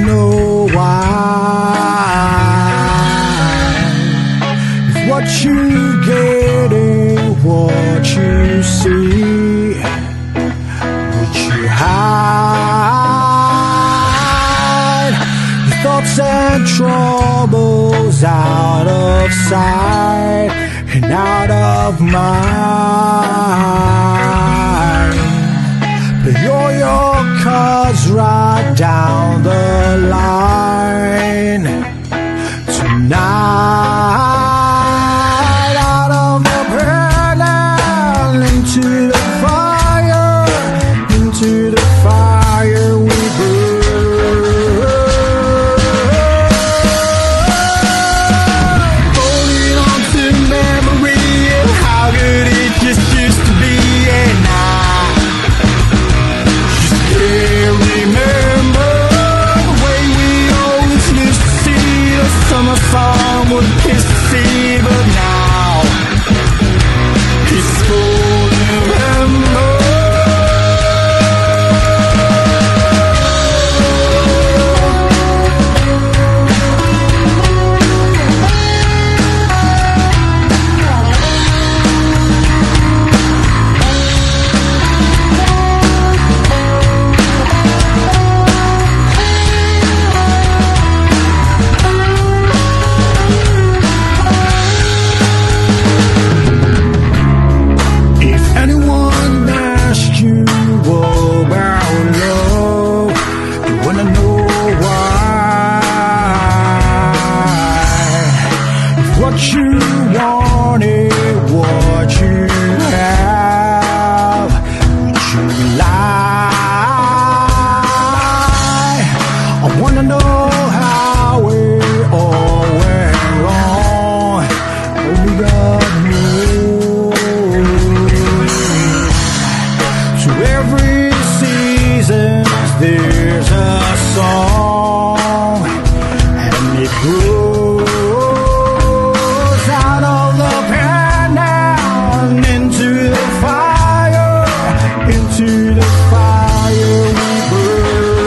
know why. If what you get ain't what you see, would you hide your thoughts and troubles out of sight and out of mind? Play all your cards right down the line tonight. Out of the pen and into the fire, into the fire we burn. Holding on to memory of how good it just used to be, and I remember the way we always used to see the summer sun would kiss the sea, but now it's full November. What you wanted, what you have, would you lie? I wanna know how it all went wrong. Only God knows. To every season there's a song, and it grows out of the pan and into the fire we burn.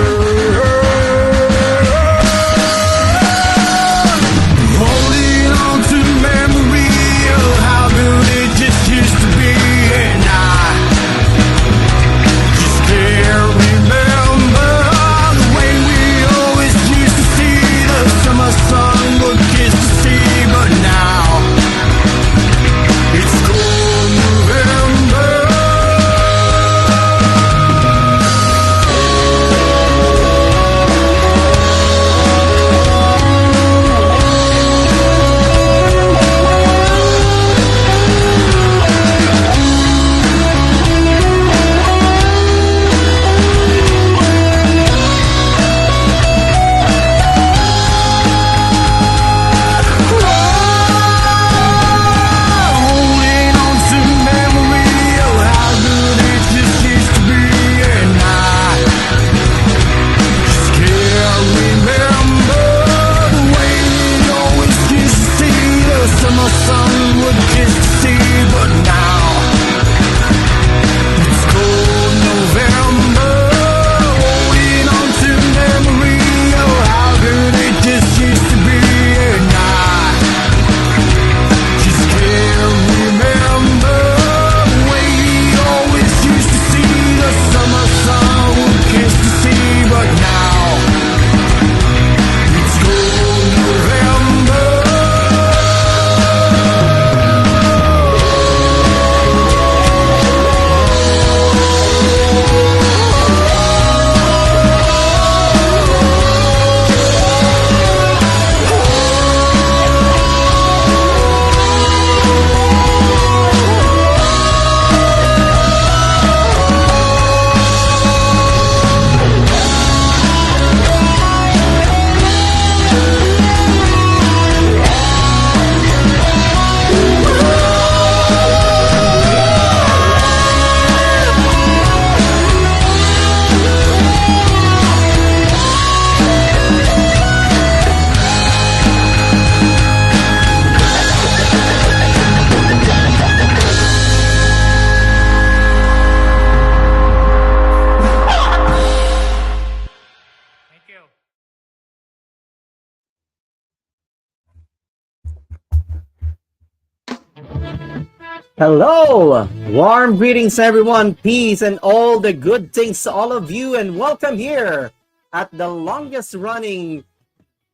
Hello! Warm greetings, everyone. Peace and all the good things to all of you, and welcome here at the longest running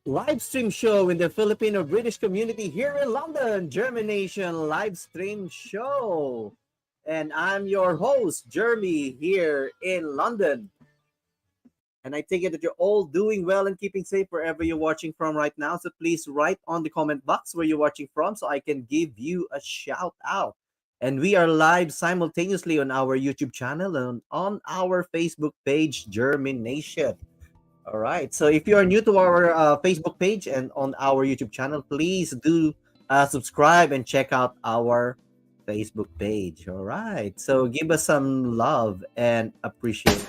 live stream show in the Filipino British community here in London, JhermiNATION live stream show. And I'm your host, Jeremy, here in London. And I take it that you're all doing well and keeping safe wherever you're watching from right now. So please write on the comment box where you're watching from so I can give you a shout out. And we are live simultaneously on our YouTube channel and on our Facebook page, JhermiNATION. All right. So if you are new to our Facebook page and on our YouTube channel, please do subscribe and check out our Facebook page. All right. So give us some love and appreciate.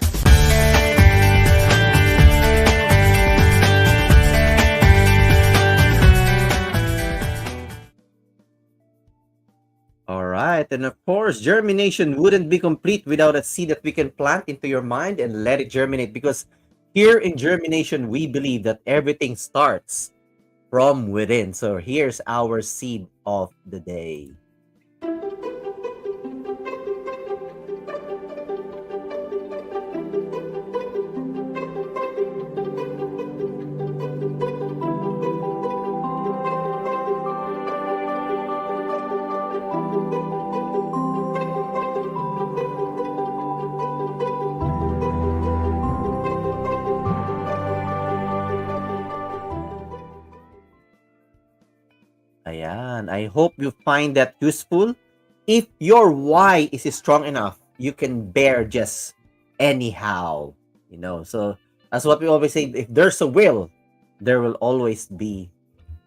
All right. And of course, germination wouldn't be complete without a seed that we can plant into your mind and let it germinate. Because here in germination, we believe that everything starts from within. So here's our seed of the day. Ayan. I hope you find that useful. If your why is strong enough, you can bear just anyhow. So that's what we always say. If there's a will, there will always be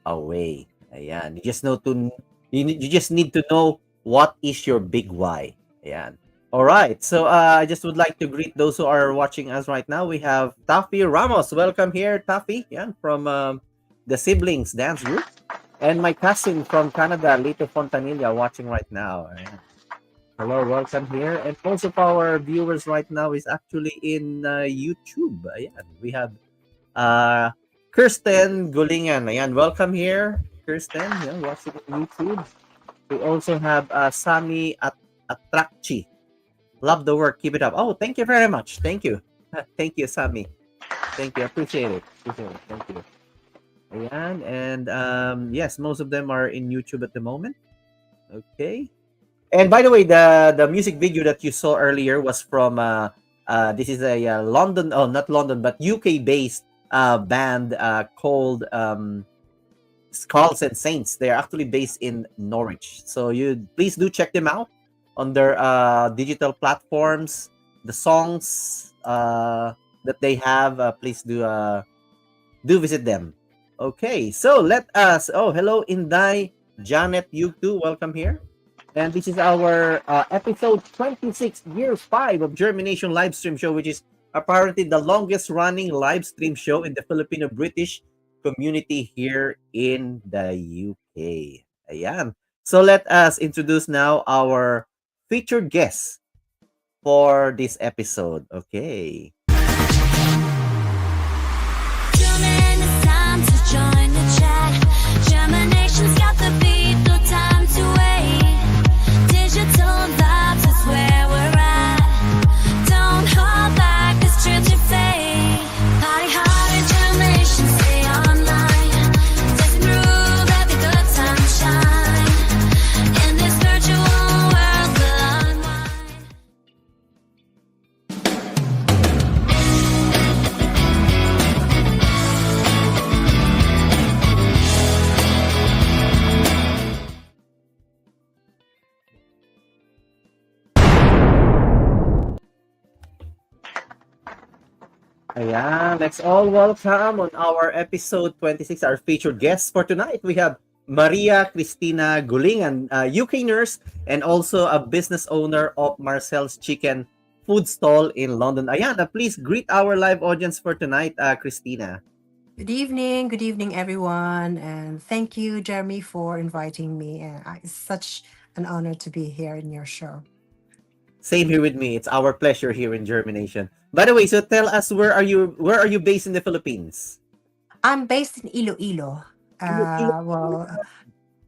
a way. Ayan. You just need to know what is your big why. Ayan. All right. So I just would like to greet those who are watching us right now. We have Taffy Ramos. Welcome here, Taffy. Yeah, from the Siblings Dance Group. And my cousin from Canada, Lito Fontanilla, watching right now. Ayan. Hello, welcome here. And most of our viewers right now is actually in YouTube. Ayan. We have Kirsten Golingan. Ayan, welcome here, Kirsten. Yeah, watching on YouTube. We also have Sami Atrakchi. Love the work. Keep it up. Oh, thank you very much. Thank you. Thank you, Sami. Thank you. Appreciate it. Thank you. Ayan. And yes, most of them are in YouTube at the moment. Okay. And by the way, the music video that you saw earlier was from this is a London, oh, not London, but UK based band called Skulls and Saints. They're actually based in Norwich. So you please do check them out on their digital platforms. The songs that they have, please do visit them. Okay, so let us. Oh, hello, Inday, Janet, you too. Welcome here. And this is our episode 26, year 5 of germination live stream show, which is apparently the longest running live stream show in the Filipino British community here in the UK. Ayan. So let us introduce now our featured guest for this episode. Okay. Join the chat. Germination's got the beat, no time to wait. Digital vibes is where we're at. Don't hold back, it's true to fate. Party hard in germination, stay online. Let's improve every good time shine. In this virtual world, we'll unwind. Ayan, let's all welcome on our episode 26, our featured guest for tonight. We have Ma.Cristina Golingan, a UK nurse and also a business owner of Marcel's Chicken food stall in London. Ayan, please greet our live audience for tonight, Christina. Good evening, everyone, and thank you, Jeremy, for inviting me. And it's such an honor to be here in your show. Same here with me. It's our pleasure here in germination. By the way, so tell us where are you based in the Philippines? I'm based in Iloilo. Iloilo. Well,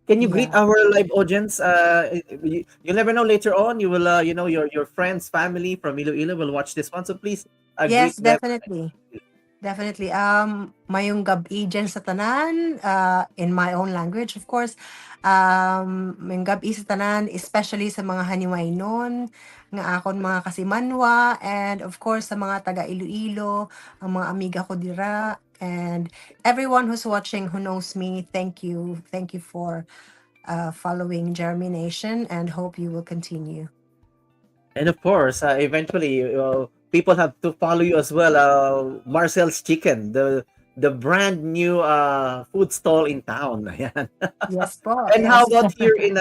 Can you greet Yeah. our live audience? You'll never know later on. You will, your friends, family from Iloilo will watch this one. So please Yes, greet them. definitely. Definitely. Mayong gabi dyan sa tanan, in my own language, of course. Mayong gabi sa tanan, especially sa mga haniwainon, nga akon mga kasimanwa, and of course sa mga taga Iloilo, ang mga amiga ko dira, and everyone who's watching who knows me, thank you. Thank you for following JhermiNATION, and hope you will continue. And of course, eventually, people have to follow you as well. Marcel's Chicken, the brand new food stall in town. Ayan. Yes po, And how yes. about here in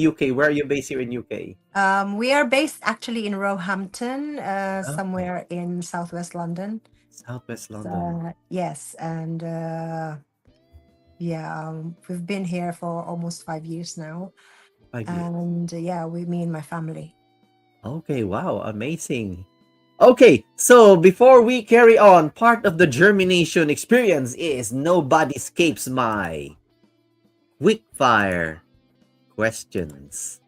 UK? Where are you based here in UK? We are based actually in Roehampton, Okay, somewhere in southwest London. Southwest London. Yes, and yeah, we've been here for almost 5 years now, 5 years. and yeah, me and my family. Okay, wow, amazing. Okay, so before we carry on, part of the germination experience is nobody escapes my quick fire questions.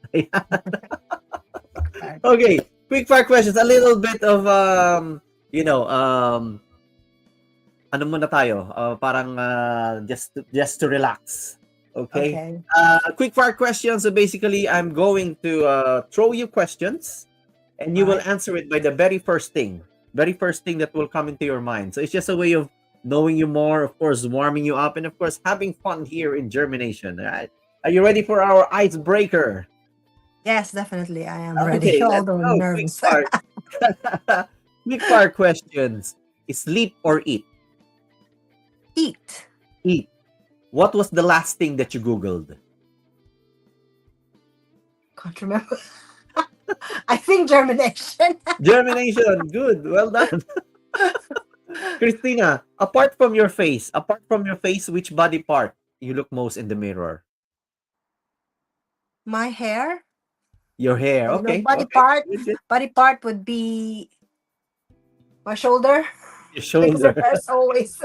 Okay, quick fire questions. A little bit of you know, ano muna tayo? Parang just to relax. Okay. Okay, Quick fire questions. So basically, I'm going to throw you questions, and you will right. answer it by the very first thing that will come into your mind. So it's just a way of knowing you more, of course, warming you up, and of course, having fun here in germination. All right. Are you ready for our icebreaker? Yes, definitely, I am ready. Okay, let's Although go. Quick nervous. fire. Quick fire questions. Sleep or eat? Eat. Eat. What was the last thing that you Googled? Can't remember. I think germination. Germination. Good. Well done. Christina, apart from your face, which body part you look most in the mirror? My hair. Your hair. Okay. Body Okay. part. Good, good. Body part would be my shoulder Your because the shoulder. hair's always.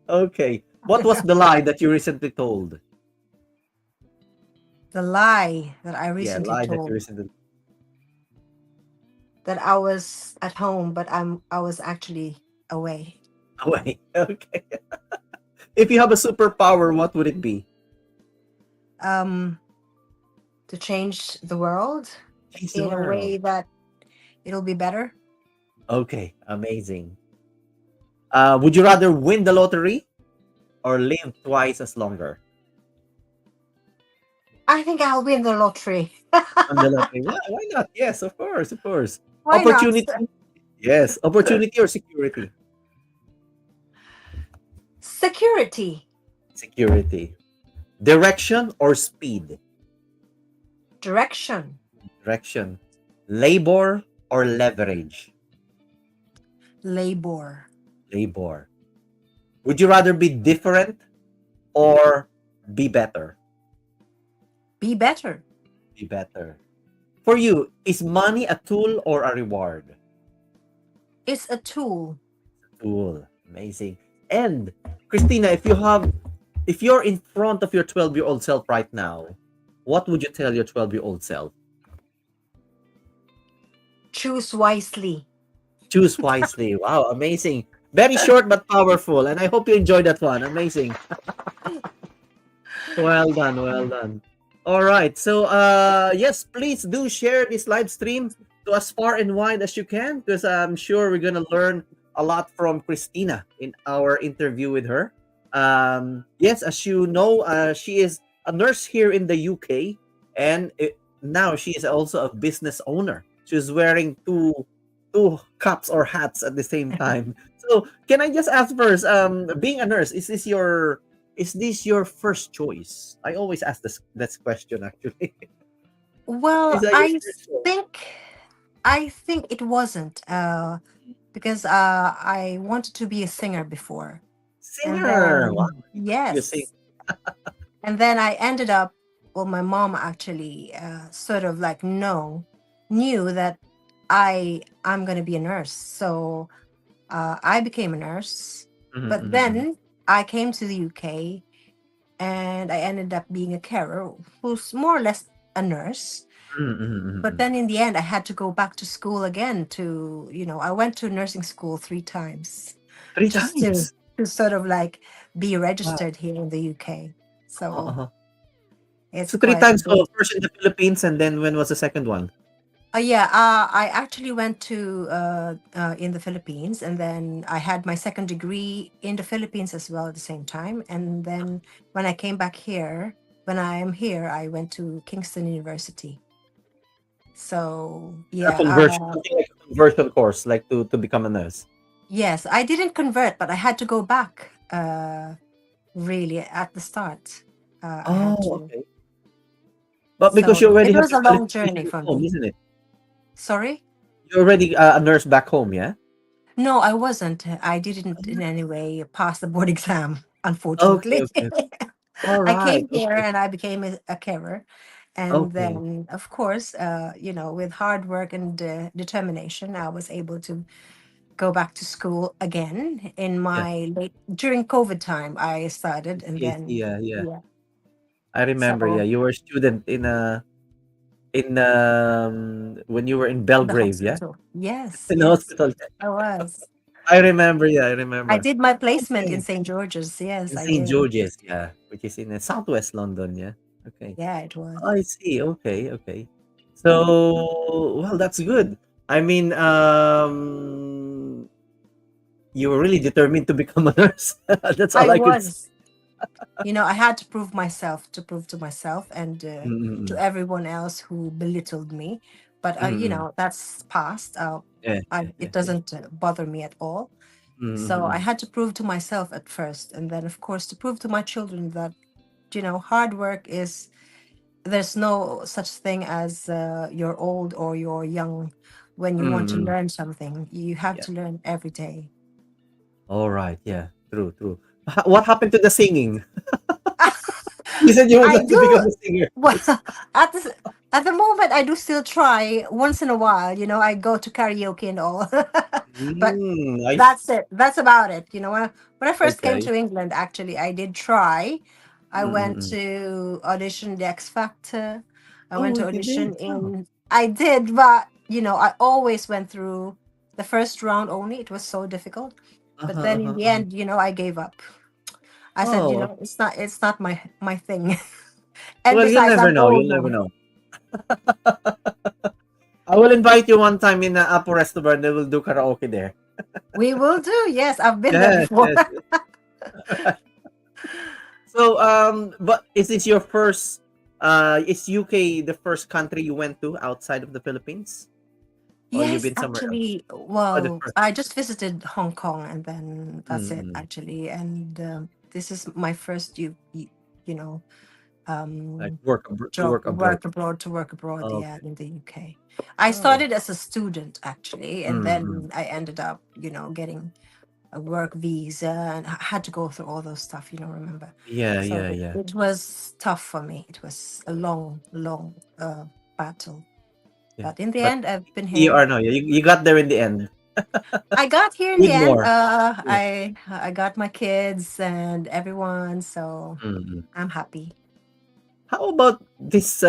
Okay. What was the lie that you recently told? The lie that I Yeah, recently lie that you told, recently. that I was at home, but I was actually away. Wait. Okay. If you have a superpower, what would it be? To change the world Change the in a world. way that it'll be better. Okay. Amazing. Would you rather win the lottery or live twice as longer? I think I'll win the lottery. On the lottery. Why not? Yes, of course, of course. Why not? Opportunity. Yes, opportunity or security? Security. Security. Direction or speed? Direction. Direction. Labor or leverage? Labor. Labor. Would you rather be different or be better? Be better. Be better. For you, is money a tool or a reward? It's a tool. Tool. Amazing. And Christina, if you're in front of your 12-year-old self right now, what would you tell your 12-year-old self? Choose wisely. Choose wisely. Wow, amazing. Very short but powerful. And I hope you enjoyed that one. Amazing. Well done, well done. All right. So yes, please do share this live stream to as far and wide as you can, because I'm sure we're gonna learn a lot from Christina in our interview with her. Yes, as you know, she is a nurse here in the UK, and now she is also a business owner. She's wearing two caps or hats at the same time. So can I just ask first, being a nurse, is this your first choice? I always ask this question actually. Well, Is that your first choice? I think it wasn't. Because I wanted to be a singer before, and Singer. Wow, then you sing. yes, and then I ended up. Well, my mom actually sort of like knew that I'm gonna be a nurse, so I became a nurse. Mhm, But mhm, mhm. then I came to the UK, and I ended up being a carer who's more or less a nurse. But Mm-mm. then in the end, I had to go back to school again I went to nursing school 3 times Three just to times. sort of like be Wow. registered here in the UK. Uh-huh, So uh-huh. it's So three quite a times. bit. So first in the Philippines, and then when was the second one? Yeah, I actually went to in the Philippines, and then I had my second degree in the Philippines as well at the same time. And then when I came back here, when I am here, I went to Kingston University. So A yeah, conversion, something like a conversion course, like to become a nurse. yes, I didn't convert, but I had to go back. Really at the start, I had Oh, to. okay. But because So you already it have was your a long journey qualification at for home, me. isn't it? Sorry? You're already a nurse back home, yeah? No, I wasn't. I didn't in any way pass the board exam, Okay, unfortunately. okay. All I right. came here Okay. and I became a carer. And Okay. then, of course, with hard work and determination, I was able to go back to school again in Yeah. my during COVID time. I started, and Yes, then, yeah, yeah. yeah. I remember, yeah. So You were a student in when you were in the Belgrave, yeah? hospital. Yes, In the yes, hospital. I was. I remember, yeah, I I remember. did my placement in Okay. St. George's. Yes, In I St. did. George's, yeah, which is in Southwest London, yeah. Okay. Yeah, it was. I see. Okay, okay. So, well, that's good. I mean, you were really determined to become a nurse. That's all I I could say. was. I had to prove to myself and to Mm-mm. everyone else who belittled me. But Mm-mm. that's past. Yeah, yeah, It yeah, yeah. doesn't bother me at all. So I Mm-mm. had to prove to myself at first, and then of course to prove to my children that hard work is. There's no such thing as you're old or you're young. When you want to Mm-mm. learn something, you have Yeah. to learn every day. All right. Yeah. True. True. What happened to the singing? You said you were I going to do. become a singer. Well, at this at the moment, I do still try once in a while. I go to karaoke and all, but Nice. that's it. That's about it. When I first came Okay. to England, actually, I did try. I went Mm-mm. to audition the X Factor. I went Oh, to you did. audition Oh. in. I did, but I always went through the first round only. It was so difficult. But Uh-huh, then in uh-huh, the uh-huh. end, I gave up. I said, Oh, it's not my thing. And well, you'll besides, never I'm know. old You'll never now. know. I will invite you one time in Apo restaurant. They will do karaoke there. We will do. Yes, I've been there Yes, before. yes. So, but is this your first? Is UK the first country you went to outside of the Philippines, or you've Yes, been somewhere else? actually, Oh, the well, first. I just visited Hong Kong and then that's it, Mm-mm. actually. And this is my first, you know, Like to job, work abroad. to work abroad, yeah, Okay. in the UK. I Oh. started as a student, actually, and Mm-mm. then I ended up, getting a work visa and I had to go through all those stuff, remember. Yeah, So yeah, yeah, it was tough for me. It was a long, long battle. yeah. But in the But end, I've been you here. are no, you got there in the end. I got here in the With end. more. Yeah. I got my kids and everyone, so Mm-mm. I'm happy. How about this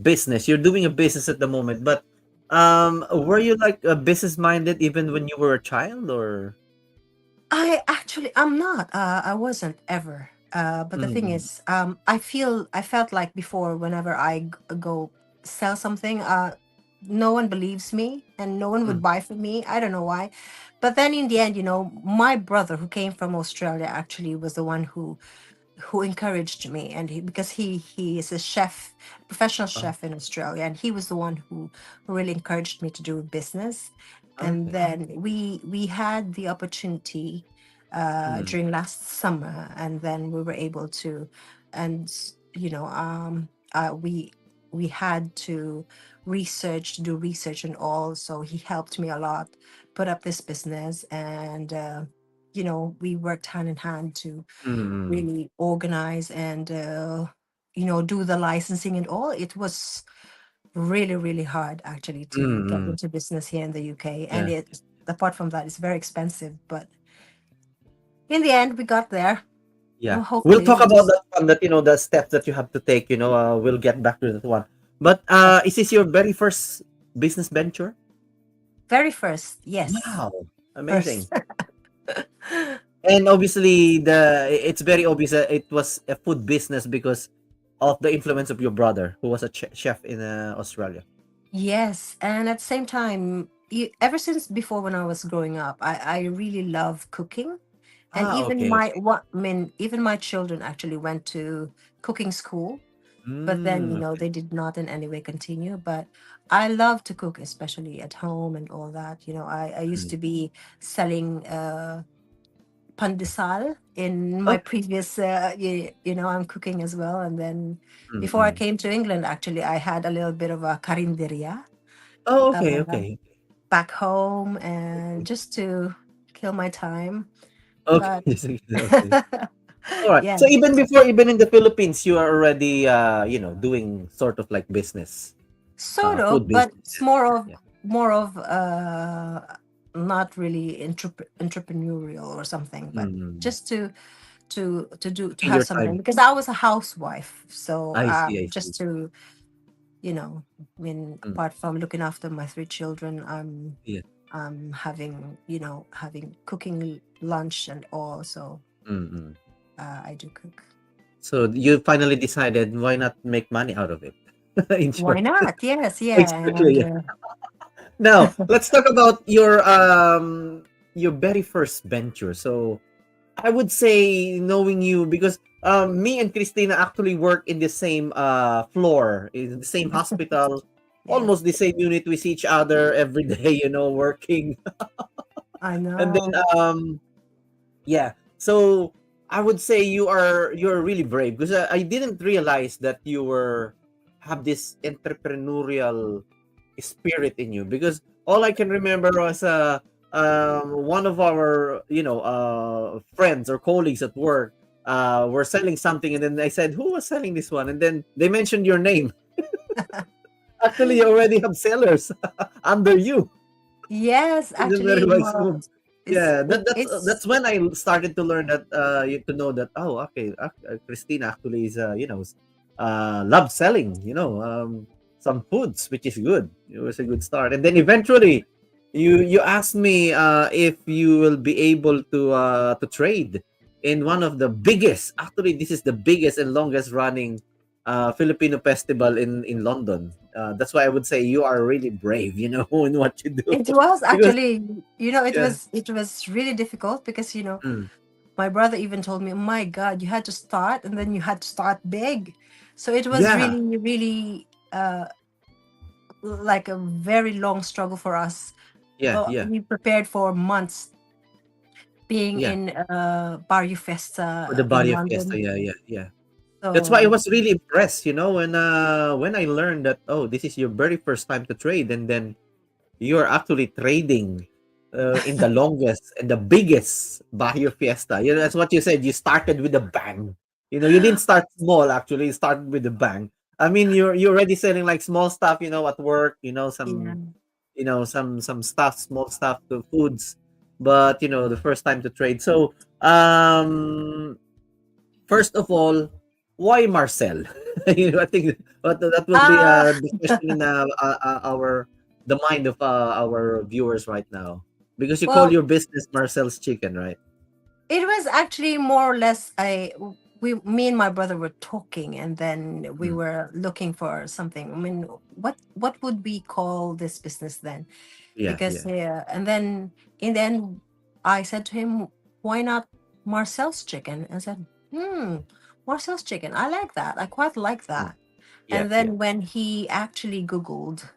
business? You're doing a business at the moment, but were you like business minded even when you were a child, or? I'm not. I wasn't ever. But the thing Mm-mm. is, I felt like before, whenever I go sell something, no one believes me and no one would Mm. buy from me. I don't know why. But then in the end, my brother who came from Australia actually was the one who encouraged me, and because he is a chef, professional Oh, chef in Australia, and he was the one who really encouraged me to do business. And okay. then we had the opportunity Mm. during last summer, and then we were able to, and we had to do research and all, so he helped me a lot put up this business. And we worked hand in hand to Mm. really organize and do the licensing and all. It was really, really hard, actually, to get Mm. into business here in the UK. And Yeah. apart from that, it's very expensive, but in the end we got there. Yeah, Well, we'll hopefully, talk about just that one. That the steps that you have to take. We'll get back to that one. But is this your very first business venture? very first, yes, Wow, amazing. first. And obviously, it's very obvious that it was a food business because of the influence of your brother, who was a chef in Australia. Yes, and at the same time, ever since before when I was growing up, I really love cooking, and Ah, even okay, okay. even my children actually went to cooking school, but then Okay. they did not in any way continue. But I love to cook, especially at home and all that. I used Mm. to be selling pandesal in my Okay. previous I'm cooking as well, and then before I Mm-mm. came to England, actually I had a little bit of a carinderia Oh, uh, okay, okay, back home, and okay. just to kill my time. But Okay, sige, okay. All right. yeah, So even in the Philippines, you are already doing sort of like business, sort of, food but business. it's Yeah, yeah. more of not really entrepreneurial or something, but Mm. just to Kill have your something, time. because I was a housewife. So I see, I see. just to Mm. apart from looking after my three children, Yeah. I'm having cooking lunch and all. So Mm-mm. I do cook. So you finally decided why not make money out of it? In Why short, not? Yes, yeah, exactly. and Yeah. Now let's talk about your very first venture. So I would say, knowing you, because me and Christina actually work in the same floor, in the same hospital, yes, almost the same unit. We see each other every day, working. I And then know. yeah. So I would say you're really brave, because I didn't realize that you were have this entrepreneurial spirit in you, because all I can remember was one of our friends or colleagues at work were selling something, and then I said, who was selling this one, and then they mentioned your name. Actually, you already have sellers under you. Yes, It's a very actually, wise move. it's Yeah, it, that's it's when I started to learn that to know that, oh, okay, Christina actually is love selling, some foods, which is good. It was a good start, and then eventually you asked me if you will be able to trade in one of the biggest. Actually, this is the biggest and longest running Filipino festival in London. That's why I would say you are really brave, in what you do. it was Because actually, yeah. it was really difficult, because Mm. my brother even told me, "Oh my God, you had to start, and then you had to start big." So it was Yeah. really, really like a very long struggle for us. Yeah, yeah, We prepared for months, being yeah. in Barrio For the Festa body in of Fiesta, London. yeah, yeah, yeah. That's why I So was really impressed, when I learned that, oh, this is your very first time to trade, and then you're actually trading in the longest and the biggest Barrio Fiesta. That's what you said. You started with a bang. You didn't start small. Actually, you started with a bang. I mean, you're already selling like small stuff, at work. yeah. Some stuff, small stuff, to foods. But the first time to trade. So, first of all, why Marcel? I think that will be Uh, the question in our the mind of our viewers right now, because you call well, your business Marcel's Chicken, right? it was actually more or less me and my brother were talking, and then we Mm. were looking for something. I mean, what would we call this business then? Yeah, Because yeah. and then in the end, I said to him, "Why not Marcel's Chicken?" And I said, Marcel's Chicken. I like that. I quite like Mm. that. Yeah, And yeah. then when he actually Googled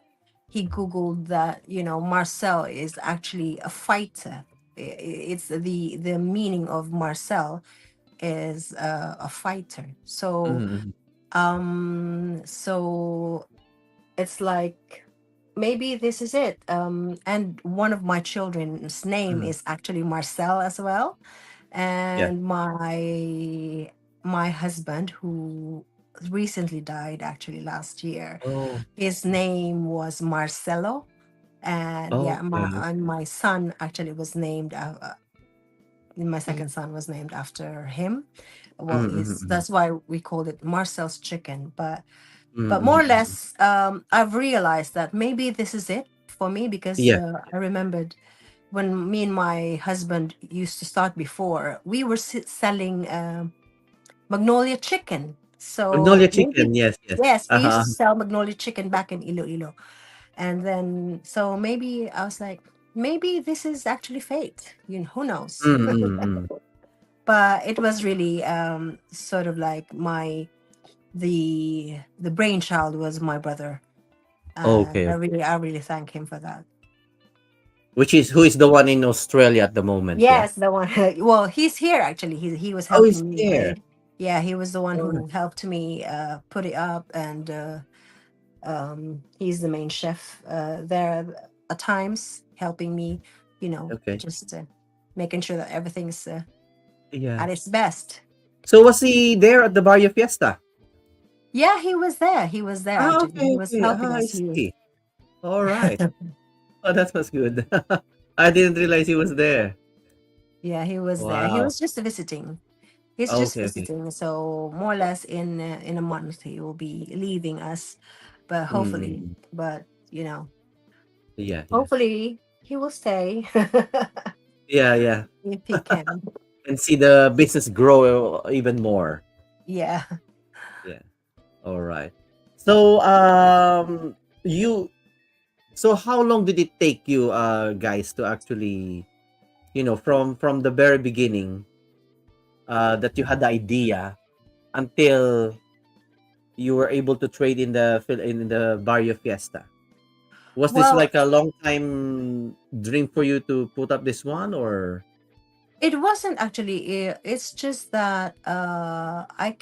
that, Marcel is actually a fighter. It's the meaning of Marcel is a fighter. So Mm-hmm. so it's like, maybe this is it. And one of my children's name Mm. is actually Marcel as well. Yeah. And my husband, who recently died actually last year, Oh, his name was Marcelo. And yeah, okay. my son actually was named my second son was named after him. Well, it's Mm-hmm. that's why we called it Marcel's Chicken. But more or Mm-hmm. less, I've realized that maybe this is it for me, because Yeah. I remembered when me and my husband used to start before, we were selling Magnolia Chicken. Magnolia So chicken. maybe, Yes, yes. yes, we used Uh-huh. to sell Magnolia Chicken back in Iloilo. And then, so maybe I was like, maybe this is actually fate. Who knows? Mm-hmm. But it was really sort of like the brainchild was my brother, and Okay, okay. I really thank him for that. Which is who is the one in Australia at the moment? Yeah. Yes, the one. Well, he's here actually. He was Oh, he's helping me there. with. Yeah, he was the one All right. who helped me put it up, and he's the main chef there at times, helping me. Okay. Just making sure that everything's Yeah. at its best. So was he there at the Barrio Fiesta? Yeah, he was there. He was there Ah, actually. okay, He was okay. helping Ah, I us. see. All right. Oh, that was good. I didn't realize he was there. Yeah, he was there. He Wow. was just visiting. He's just Okay, okay. visiting. So more or less in a month he will be leaving us, but hopefully, Mm. but Yeah, yeah. hopefully he will stay Yeah, yeah. if he can. And see the business grow even more. Yeah. Yeah. All right. So, you so how long did it take you guys to actually, from the very beginning that you had the idea until you were able to trade in the Barrio Fiesta? Was this Well, like a long time dream for you to put up this one, or? it wasn't actually. It's just that I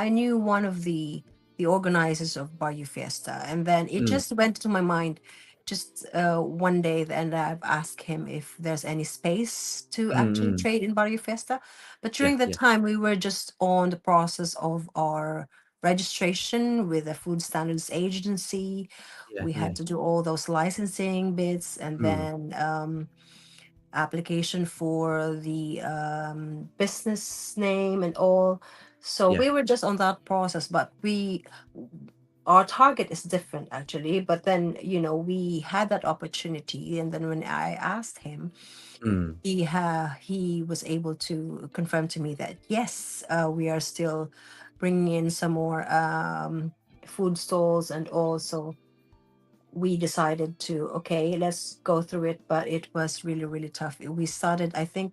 knew one of the organizers of Bayou Fiesta, and then it Mm, just went to my mind just one day, and I've asked him if there's any space to actually mm, trade in Bayou Fiesta. But yeah, during the yeah, time, we were just on the process of our registration with the Food Standards Agency. yeah, We yeah. had to do all those licensing bits, and Mm, then application for the business name and all. So yeah. we were just on that process, but our target is different actually. But then we had that opportunity, and then when I asked him, Mm, he was able to confirm to me that yes, we are still bringing in some more food stalls, and also we decided to, okay, let's go through it. But it was really really tough. We started, I think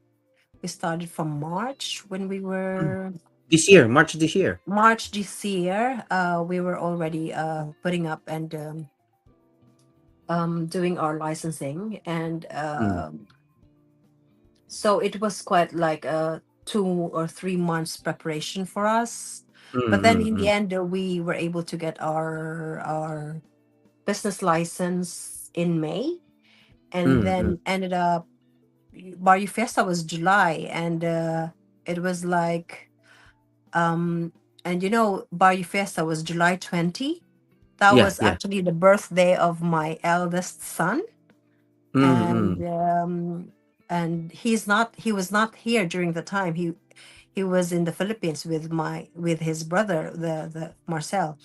we started from March, when we mm. were This year, March this year. March this year. We were already putting up and doing our licensing, and Mm, so it was quite like a 2 or 3 months preparation for us. mm, But then mm, in the mm, end, we were able to get our business license in May, and mm, mm. then ended up Barrio Fiesta was July, and it was like and Barrio Fiesta was July 20. That Yeah, was yeah. actually the birthday of my eldest son, Mm, and mm, he was not here during the time. He was in the Philippines with his brother, the Marcel.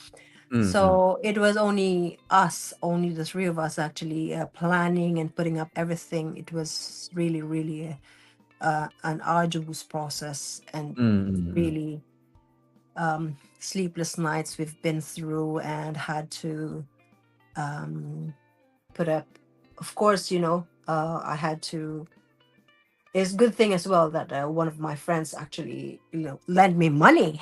mm, mm, So it was only the three of us actually planning and putting up everything. It was really, really an arduous process, and mm, mm, mm. really sleepless nights we've been through, and had to put up. Of course, I had to. It's a good thing as well that one of my friends actually, lent me money.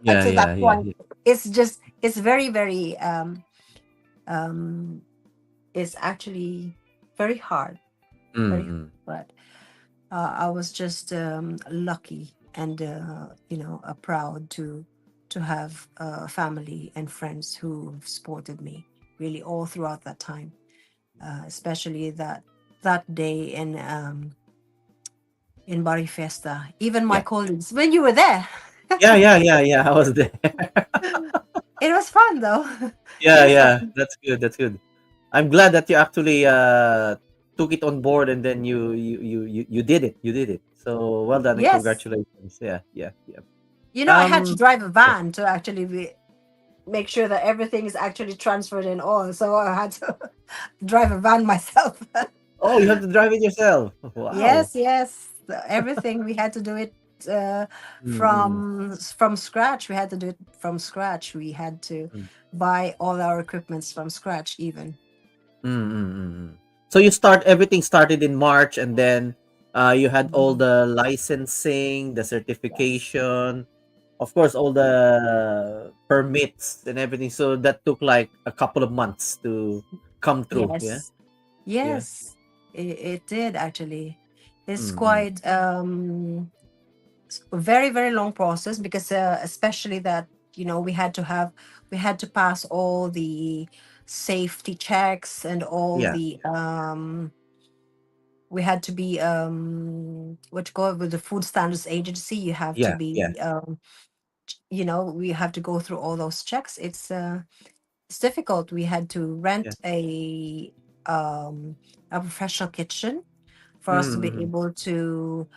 Yeah, To that yeah, yeah, point, yeah. it's very, very um it's actually very hard, Mm, very hard. mm, But I was just lucky, and proud to have family and friends who supported me really all throughout that time, especially that day in Bari Fiesta. Even my yeah. colleagues, when you were there, Yeah, yeah, yeah, yeah. I was there. it was fun though. It Yeah, was yeah. fun. That's good. That's good. I'm glad that you actually took it on board, and then you did it. You did it. So well done and Yes. congratulations. Yeah, yeah, yeah. I had to Um, drive a yeah. van to actually make sure that everything is actually transferred and all. So I had to drive a van myself. Oh, you have to drive it yourself. Wow. Yes, yes. Everything we had to do it Mm-mm. from scratch. We had to do it from scratch. We had to buy all our equipments from scratch even. Mm-mm. So you start everything started in March, and then you had all Mhm. the licensing, the Yes. certification, of course, all the permits and everything. So that took like a couple of months to come through. Yeah, Yes. yeah. Yes. It did actually. It's Mm-mm. quite a very very long process because especially that we had to pass all the safety checks and all Yeah, the we had to be what you call it with the food standards agency. You have to yeah, yeah, be we have to go through all those checks. It's difficult. We had to yeah. rent a professional kitchen for us to be Mm-mm. able to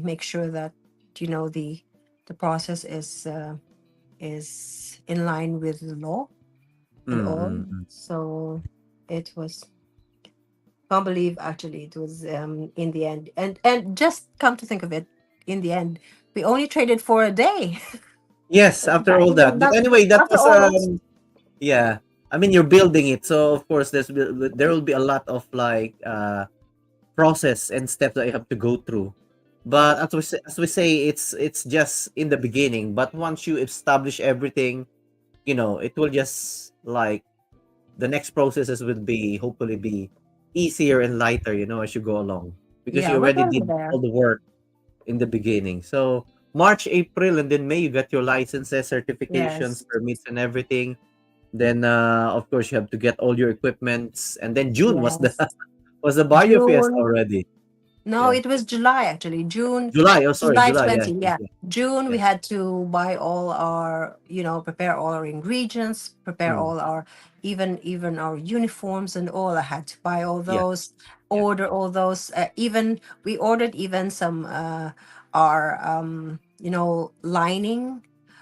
make sure that the process is in line with the law and all. Mm-mm. So it was can't believe actually it was in the end, and just come to think of it, in the end we only traded for a day. Yes, after Not all that. even But that anyway, that after was all those. yeah. I mean, you're building it, so of course there will be a lot of like process and steps that you have to go through. But as we say, it's just in the beginning. But once you establish everything, it will just like the next processes will be hopefully be easier and lighter, as you go along, because Yeah, you we're already getting did there. all the work in the beginning. So March, April, and then May, you got your licenses, certifications, Yes. permits, and everything. Then of course you have to get all your equipments, and then June was the Yes. was the Barrio Fiesta June. already. No, Yeah. it was July actually. July. Oh, sorry, July July. Yeah, 20. yeah, Yeah. yeah. June we Yeah. had to buy all our, prepare all our ingredients, prepare Mm, all our even our uniforms and all. I had to buy all yeah, those, yeah, order all those. Even we ordered even some our lining,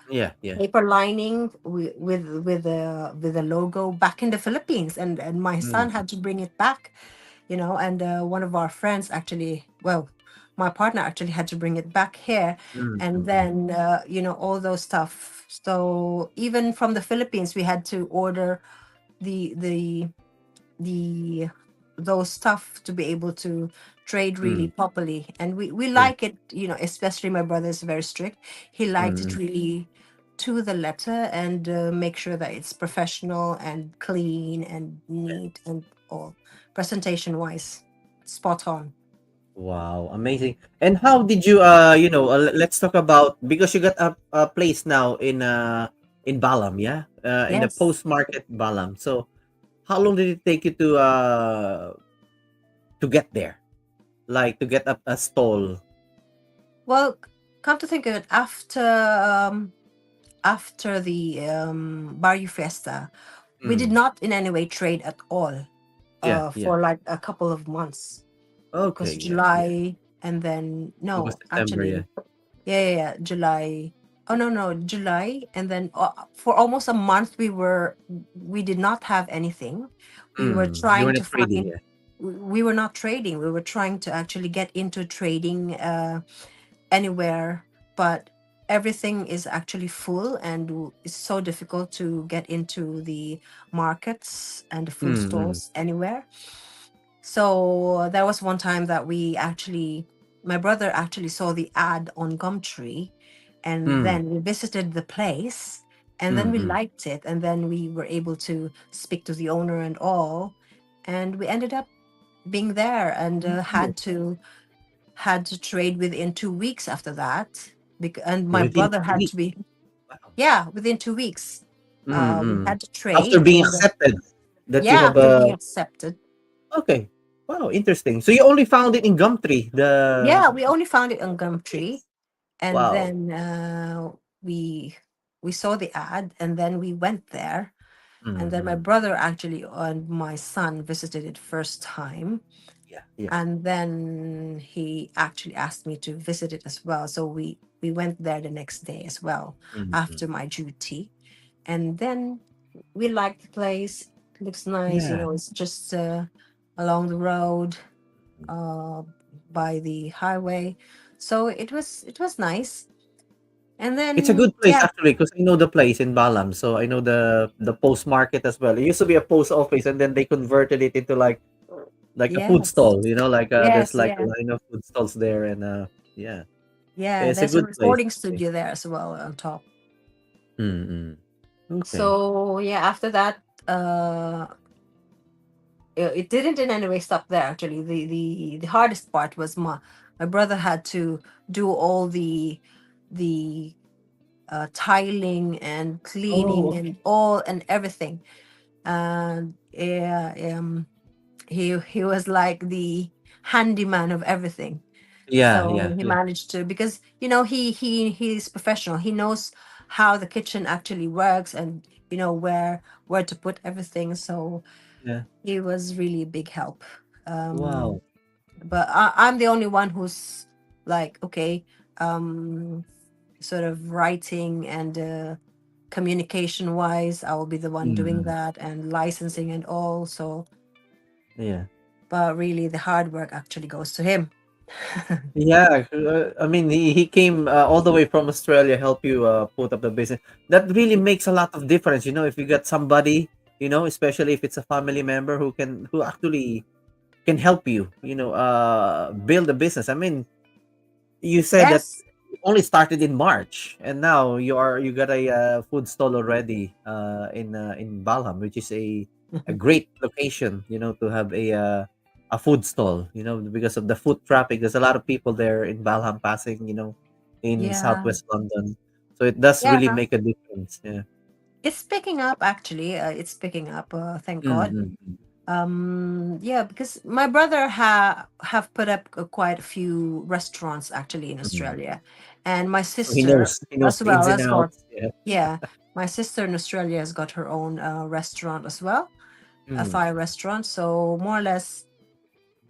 yeah, yeah. paper lining with the logo back in the Philippines, and my son Mm, had to bring it back, and one of our friends actually, well, my partner actually had to bring it back here, mm, and mm, mm, then all those stuff. So even from the Philippines we had to order the the the those stuff to be able to trade really mm, properly, and we yeah, like it, especially my brother is very strict. He liked mm, it mm, really to the letter, and make sure that it's professional and clean and yeah. neat and all, presentation wise, spot on. Wow, amazing. And how did you let's talk about, because you got a place now in Balam, yeah? In the Yes. post market Balam. So how long did it take you to get there? Like to get up a stall? Well, come to think of it, after the Barrio Fiesta, we did Mm, not in any way trade at all yeah, yeah. for like a couple of months, Okay, because yeah, yeah. July, and then August, no, September, yeah. actually, yeah, yeah, yeah, July. Oh no, no, July, and then for almost a month we did not have anything. We were You were trying not to trading, find. yeah. We were not trading. We were trying to actually get into trading anywhere, but everything is actually full, and it's so difficult to get into the markets and the food Mm, stalls anywhere. So there was one time that my brother actually saw the ad on Gumtree, and mm, then we visited the place, and then we mm. liked it, and then we were able to speak to the owner and all, and we ended up being there, and Oh, had to trade within 2 weeks after that. And my within brother 2 had to weeks. be, Wow. yeah, within 2 weeks. We Mm. had to After trade, being and accepted that you yeah, have after a being accepted. okay. Wow, interesting. So you only found it in Gumtree, Yeah, we only found it on Gumtree, place. and Wow. then we we saw the ad, and then we went there, And then my Mm-hmm. brother actually and my son visited it first time. Yeah, yeah. And then he actually asked me to visit it as well. So we went there the next day as well Mm-hmm. after my duty. And then we liked the place. Looks nice, Yeah. it's just along the road, uh, by the highway. So it was nice. And It's a then good place actually because I know the place in Balam, so I know the post market as well. It used to be a post office, and then they converted it into like a food yes, stall. There's yes, like a yeah, line of food stalls there, and yeah, yeah. it's a There's a good place recording actually. studio there as well on top. Mm-mm. Okay. So yeah, after that, uh, it didn't in any way stop there. Actually, the hardest part was my brother had to do all the tiling and cleaning Oh, and all and everything. And yeah, he was like the handyman of everything. yeah, So yeah, he yeah, managed to, because he's professional. He knows how the kitchen actually works, and where to put everything. So yeah. he was really a big help. Wow. But I'm the only one who's like, okay, um sort of writing and communication wise, I will be the one doing Mm-mm. that, and licensing and all. So, Yeah. but really, the hard work actually goes to him. Yeah, I mean, he came all the way from Australia, help you put up the business. That really makes a lot of difference, if you got somebody, especially if it's a family member who actually can help you, build a business. I mean, you said that Yes. you only started in March, and now you got a food stall already in Balham, which is a great location, to have a food stall, because of the foot traffic. There's a lot of people there in Balham passing, in Yeah. Southwest London, so it does Yeah. really make a difference. Yeah. It's picking up actually. It's picking up. Thank God. Mm-hmm. Yeah, because my brother have put up quite a few restaurants actually in Australia, and my So he sister knows he knows as the ins well and has got. outs. Yeah. Yeah, my sister in Australia has got her own restaurant as well, a Mm. Thai restaurant. So more or less,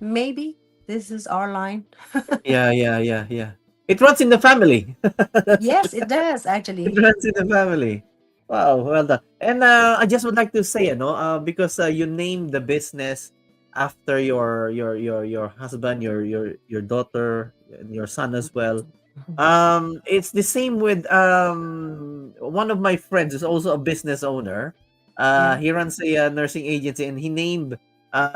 maybe this is our line. Yeah, yeah, yeah, yeah. It runs in the family. That's Yes, it does It actually. runs in the family. Wow, well done. And I just would like to say, because you named the business after your husband, your daughter, and your son as well. It's the same with one of my friends is also a business owner. Yeah. He runs a nursing agency, and he named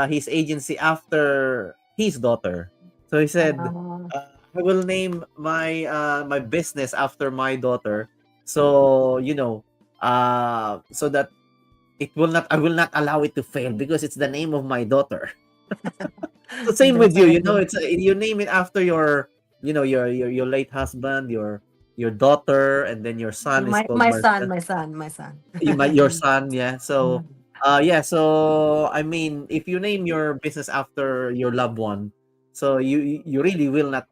his agency after his daughter. So he said, Uh, "I will name my business after my daughter." So so that I will not allow it to fail because it's the name of my daughter. So same with you, definitely. you name it after your late husband, your daughter, and then your son is called My son, Marcel. my son, my son. Your son, yeah. So, Mm. yeah. So I mean, if you name your business after your loved one, so you really will not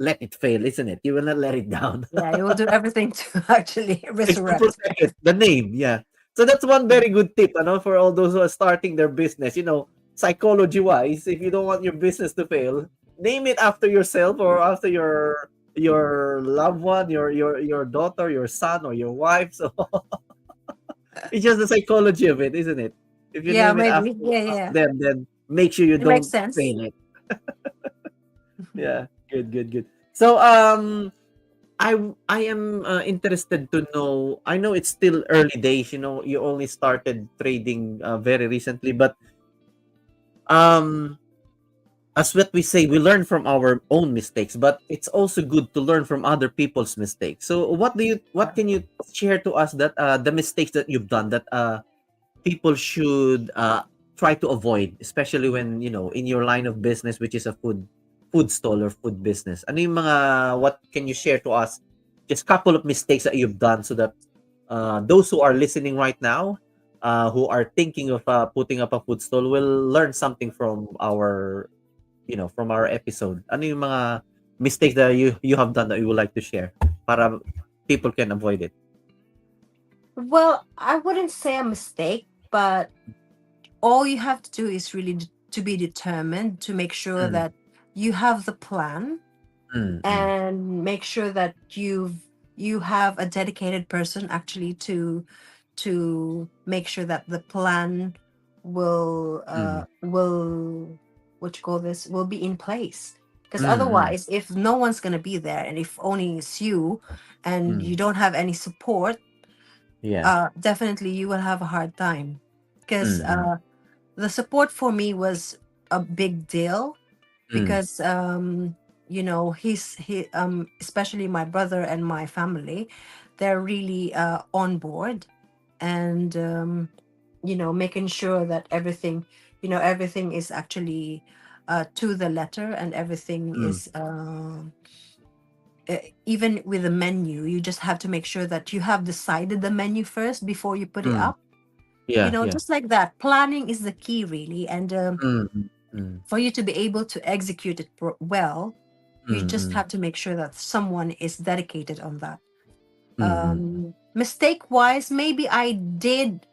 let it fail, isn't it? You will not let it down. Yeah, he will do everything to actually It's to resurrect. protect it, the name, yeah. So that's one very good tip, for all those who are starting their business. Psychology wise, if you don't want your business to fail, name it after yourself or after your loved one, your daughter, your son, or your wife. So it's just the psychology of it, isn't it? If you Yeah, name it maybe. after Yeah, after yeah. them, then make sure you It makes don't sense. fail it. Yeah, good, good, good. So I am interested to know. I know it's still early days. You only started trading very recently, but um, as what we say, we learn from our own mistakes, but it's also good to learn from other people's mistakes. So, what can you share to us that the mistakes that you've done that people should try to avoid, especially when in your line of business, which is a food stall or food business. Ano yung mga what can you share to us? Just couple of mistakes that you've done so that those who are listening right now, who are thinking of putting up a food stall, will learn something from our episode. Ano yung mga mistakes that you have done that you would like to share para people can avoid it? Well, I wouldn't say a mistake. but all you have to do is really to be determined, to make sure Mm, that you have the plan, mm, and make sure that you have a dedicated person actually to make sure that the plan will what you call this will be in place. Because mm, mm, otherwise, if no one's going to be there, and if only it's you and mm. you don't have any support, Yeah. definitely you will have a hard time. Because Mm, mm, the support for me was a big deal, mm, because he especially my brother and my family, they're really on board, and making sure that everything is actually to the letter, and everything mm, is even with the menu, you just have to make sure that you have decided the menu first before you put it mm. up. Yeah, yeah. Just like that, planning is the key, really. And Mm, mm, mm, for you to be able to execute it well, you mm, just mm, have to make sure that someone is dedicated on that. mm, Mistake wise, maybe I did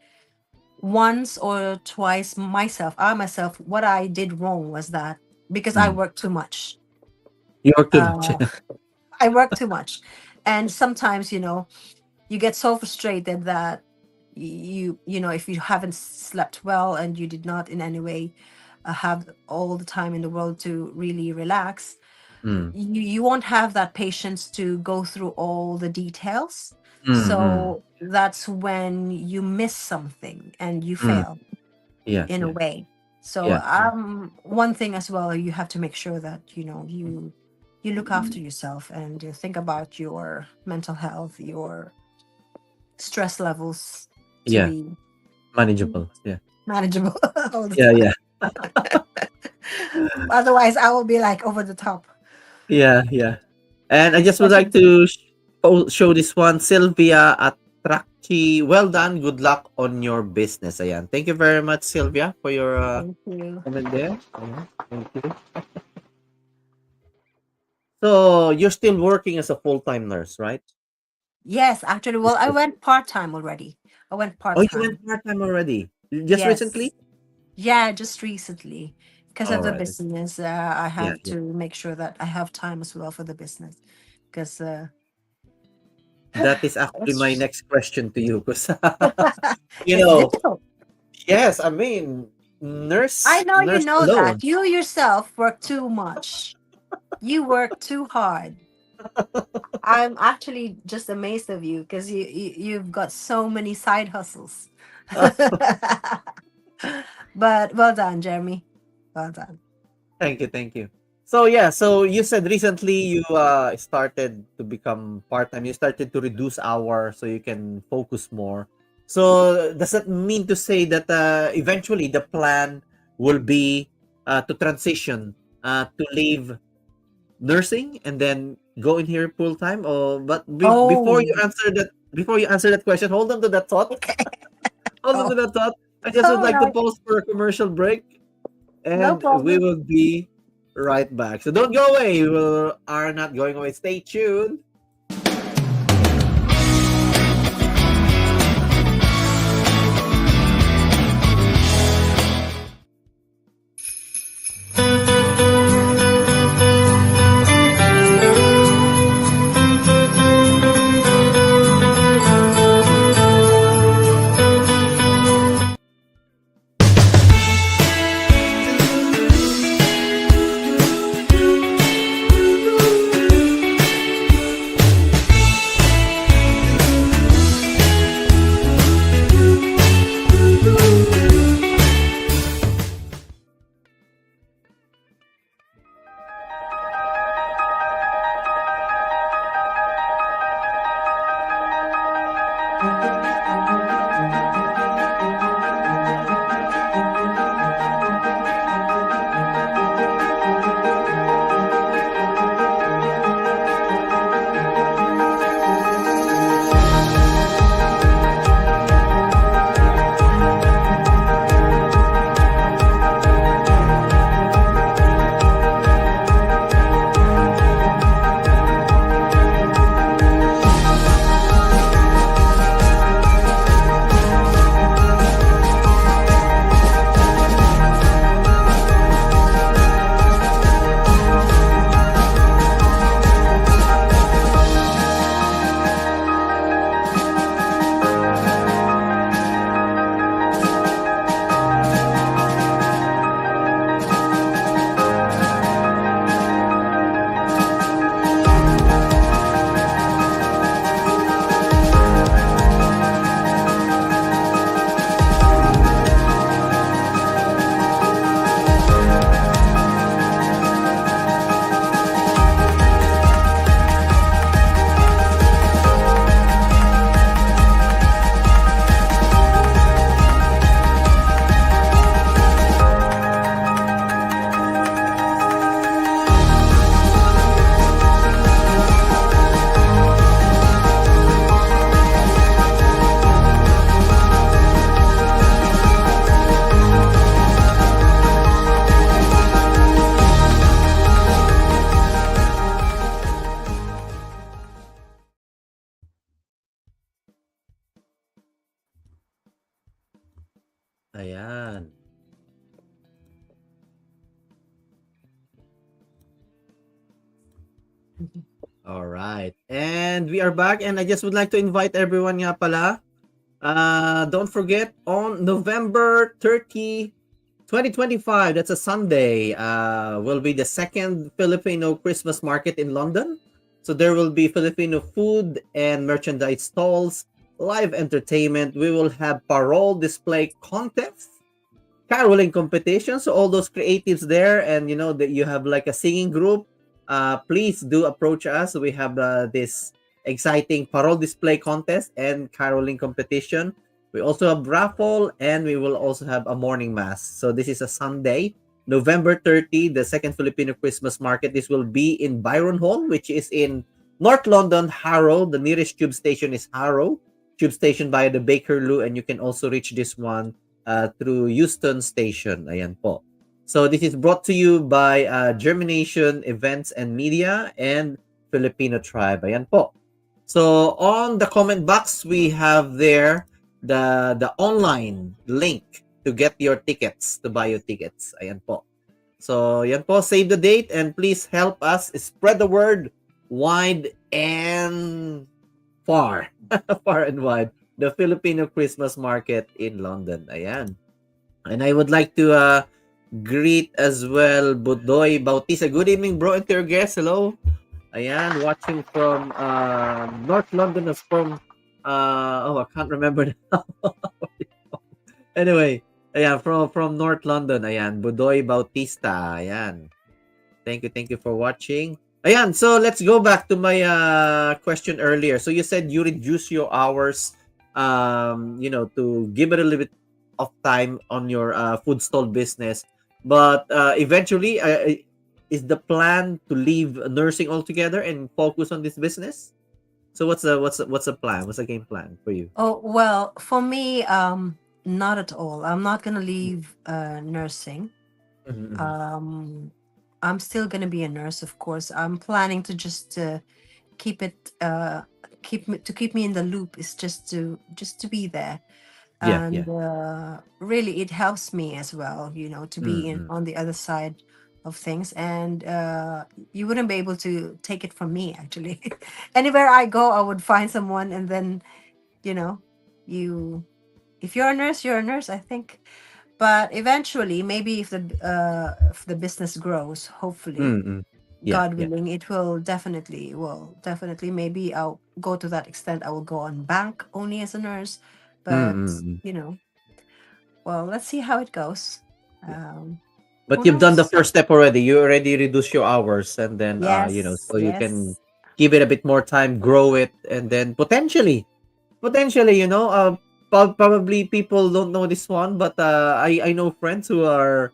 once or twice myself. I myself, what I did wrong was that because I mm. worked too much. You work too much. Uh, I worked too much. And sometimes, you get so frustrated that if you haven't slept well and you did not in any way have all the time in the world to really relax, Mm, you won't have that patience to go through all the details. mm, mm, So that's when you miss something and you mm. fail Yeah, in a yeah, way. So yeah. one thing as well, you have to make sure that you look after yourself, and you think about your mental health, your stress levels, to Yeah. be Manageable. Yeah. manageable all the Yeah, time. yeah. Otherwise, I will be like over the top. Yeah, yeah. And I just would like Especially, to show this one, Sylvia at Tracchi. Well done. Good luck on your business. Ayan. Thank you very much, Sylvia, for your thank you. comment there. Ayan. Thank you. So you're still working as a full-time nurse, right? Yes, actually, You well, I still- went part-time already. I went Oh, you part-time. went part-time already. Just recently? Yes. Yeah, just recently. Because of All the right. business, I Yeah, have yeah. to make sure that I have time as well for the business. Because That is actually my it's, next question to you, because you it's know, difficult. yes, I mean, I know you nurse know that. alone. You yourself work too much. You work too hard. I'm actually just amazed of you, because you've got so many side hustles. But well done, Jeremy. Well done. Thank you, thank you. So yeah, so you said recently you started to become part-time. You started to reduce hours so you can focus more. So does that mean to say that eventually the plan will be to transition to leave nursing and then go in here full time? Or but Oh, before you answer that question, hold on to that thought. Hold on oh, to that thought. I just would all like to right. pause for a commercial break, No and we problem. will be right back. So don't go away. We are not going away. Stay tuned. Ayan. Mhm. All right. And we are back, and I just would like to invite everyone nga pala. Don't forget, on November 30, 2025, that's a Sunday, will be the second Filipino Christmas market in London. So there will be Filipino food and merchandise stalls, live entertainment. We will have parole display contests, caroling competition. So all those creatives there, and you know that you have like a singing group, please do approach us. We have this exciting parole display contest and caroling competition. We also have raffle, and we will also have a morning mass. So this is a Sunday, November 30, the second Filipino Christmas market. This will be in Byron Hall, which is in North London, Harrow. The nearest tube station is Harrow tube station by the Bakerloo, and you can also reach this one through Euston Station. Ayan po. So this is brought to you by JhermiNATION Events and Media and Filipino Tribe. Ayan po. So on the comment box, we have there the online link to get your tickets, to buy your tickets. Ayan po. So yan po, save the date, and please help us spread the word wide and far. Far and wide. The Filipino Christmas market in London. Ayan. And I would like to greet as well Budoy Bautista. Good evening, bro, and to your guests. Hello. Ayan, watching from North London. Is from I can't remember now. Anyway, ayan, from North London. Ayan, Budoy Bautista. Ayan. Thank you for watching. Ayan, so let's go back to my question earlier. So you said you reduce your hours, to give it a little bit of time on your food stall business. But eventually, is the plan to leave nursing altogether and focus on this business? So what's the plan? What's the game plan for you? Oh, well, for me, not at all. I'm not gonna leave nursing. Mhm, mhm. Um, I'm still gonna be a nurse, of course. I'm planning to just keep it, keep me in the loop. Is just to be there, Yeah, yeah. and really, it helps me as well. To be in Mm-mm. on the other side of things, and you wouldn't be able to take it from me. Actually, anywhere I go, I would find someone, and then you know, you if you're a nurse, you're a nurse. I think. But eventually, maybe if the business grows, hopefully, Mm-mm. Yeah, God yeah. willing, it will definitely. Maybe I'll go to that extent. I will go on bank only as a nurse, but Mm-mm. well, let's see how it goes. Yeah. Um, But who you've done the knows? first step already. You already reduce your hours, and then Yes, so you can yes, give it a bit more time, grow it, and then potentially, probably people don't know this one, but I know friends who are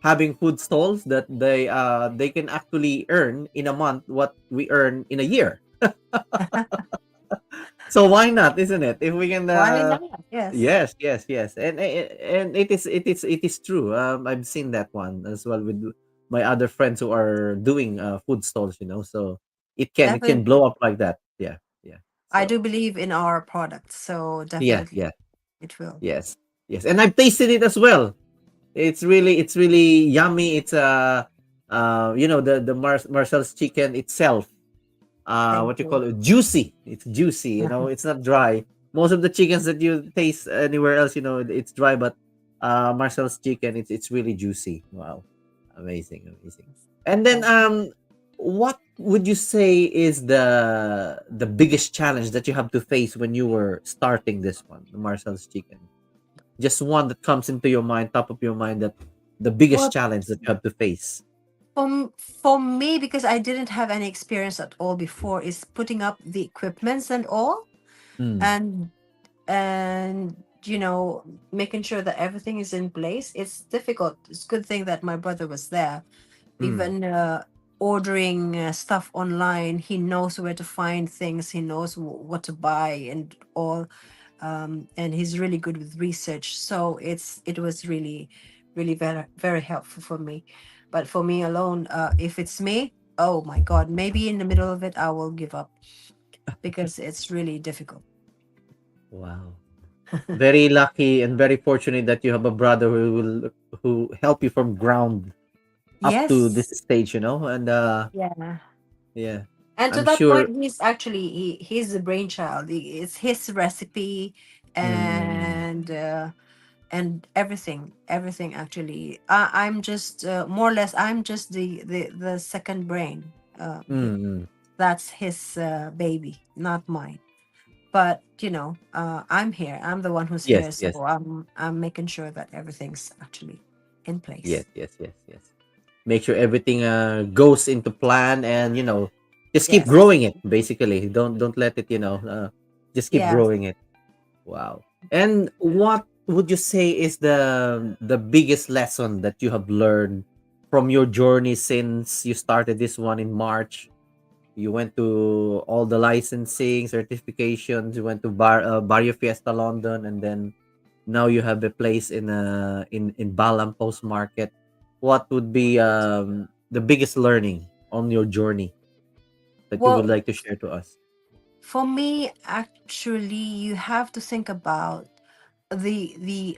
having food stalls that they can actually earn in a month what we earn in a year. So why not, isn't it? If we can, why not? Yes, yes, yes, yes, and it is true. I've seen that one as well with my other friends who are doing food stalls. So it can definitely. blow up like that. Yeah, yeah. I So do believe in our product, so yeah, definitely yeah, it will. yes, yes, and I've tasted it as well. It's really yummy. It's the Marcel's chicken itself, Thank what you call you. it, juicy. It's juicy, it's not dry. Most of the chickens that you taste anywhere else, it's dry, but Marcel's chicken, it's really juicy. Wow. Amazing, amazing. And then what would you say is the biggest challenge that you have to face when you were starting this one, the Marcel's chicken? Just one that comes into your mind, top of your mind, that the biggest Well, challenge that you have to face. for me, because I didn't have any experience at all before, is putting up the equipments and all, Mm, and and making sure that everything is in place. It's difficult. It's a good thing that my brother was there. mm, Even ordering stuff online, he knows where to find things. He knows what to buy and all, and he's really good with research. So it was really, really very very helpful for me. But for me alone, if it's me, oh my God, maybe in the middle of it I will give up because it's really difficult. wow. Very lucky and very fortunate that you have a brother who help you from ground up to this Yes. stage, and Yeah. yeah, And to I'm that point, sure. he's the brainchild. It's his recipe, Mm, and everything actually. I'm just more or less. I'm just the second brain. mm. That's his baby, not mine. But I'm here. I'm the one who's Yes, here, so yes, I'm making sure that everything's actually in yes, place. yes, yes, yes. Make sure everything goes into plan, and just keep Yes. growing it. Basically, don't let it. Just keep Yes. growing it. Wow. And what would you say is the biggest lesson that you have learned from your journey since you started this one in March? You went to all the licensing, certifications, you went to Barrio Fiesta London, and then now you have a place in Balam Post Market. What would be the biggest learning on your journey that you would Well, like to share to us? for me, actually, you have to think about the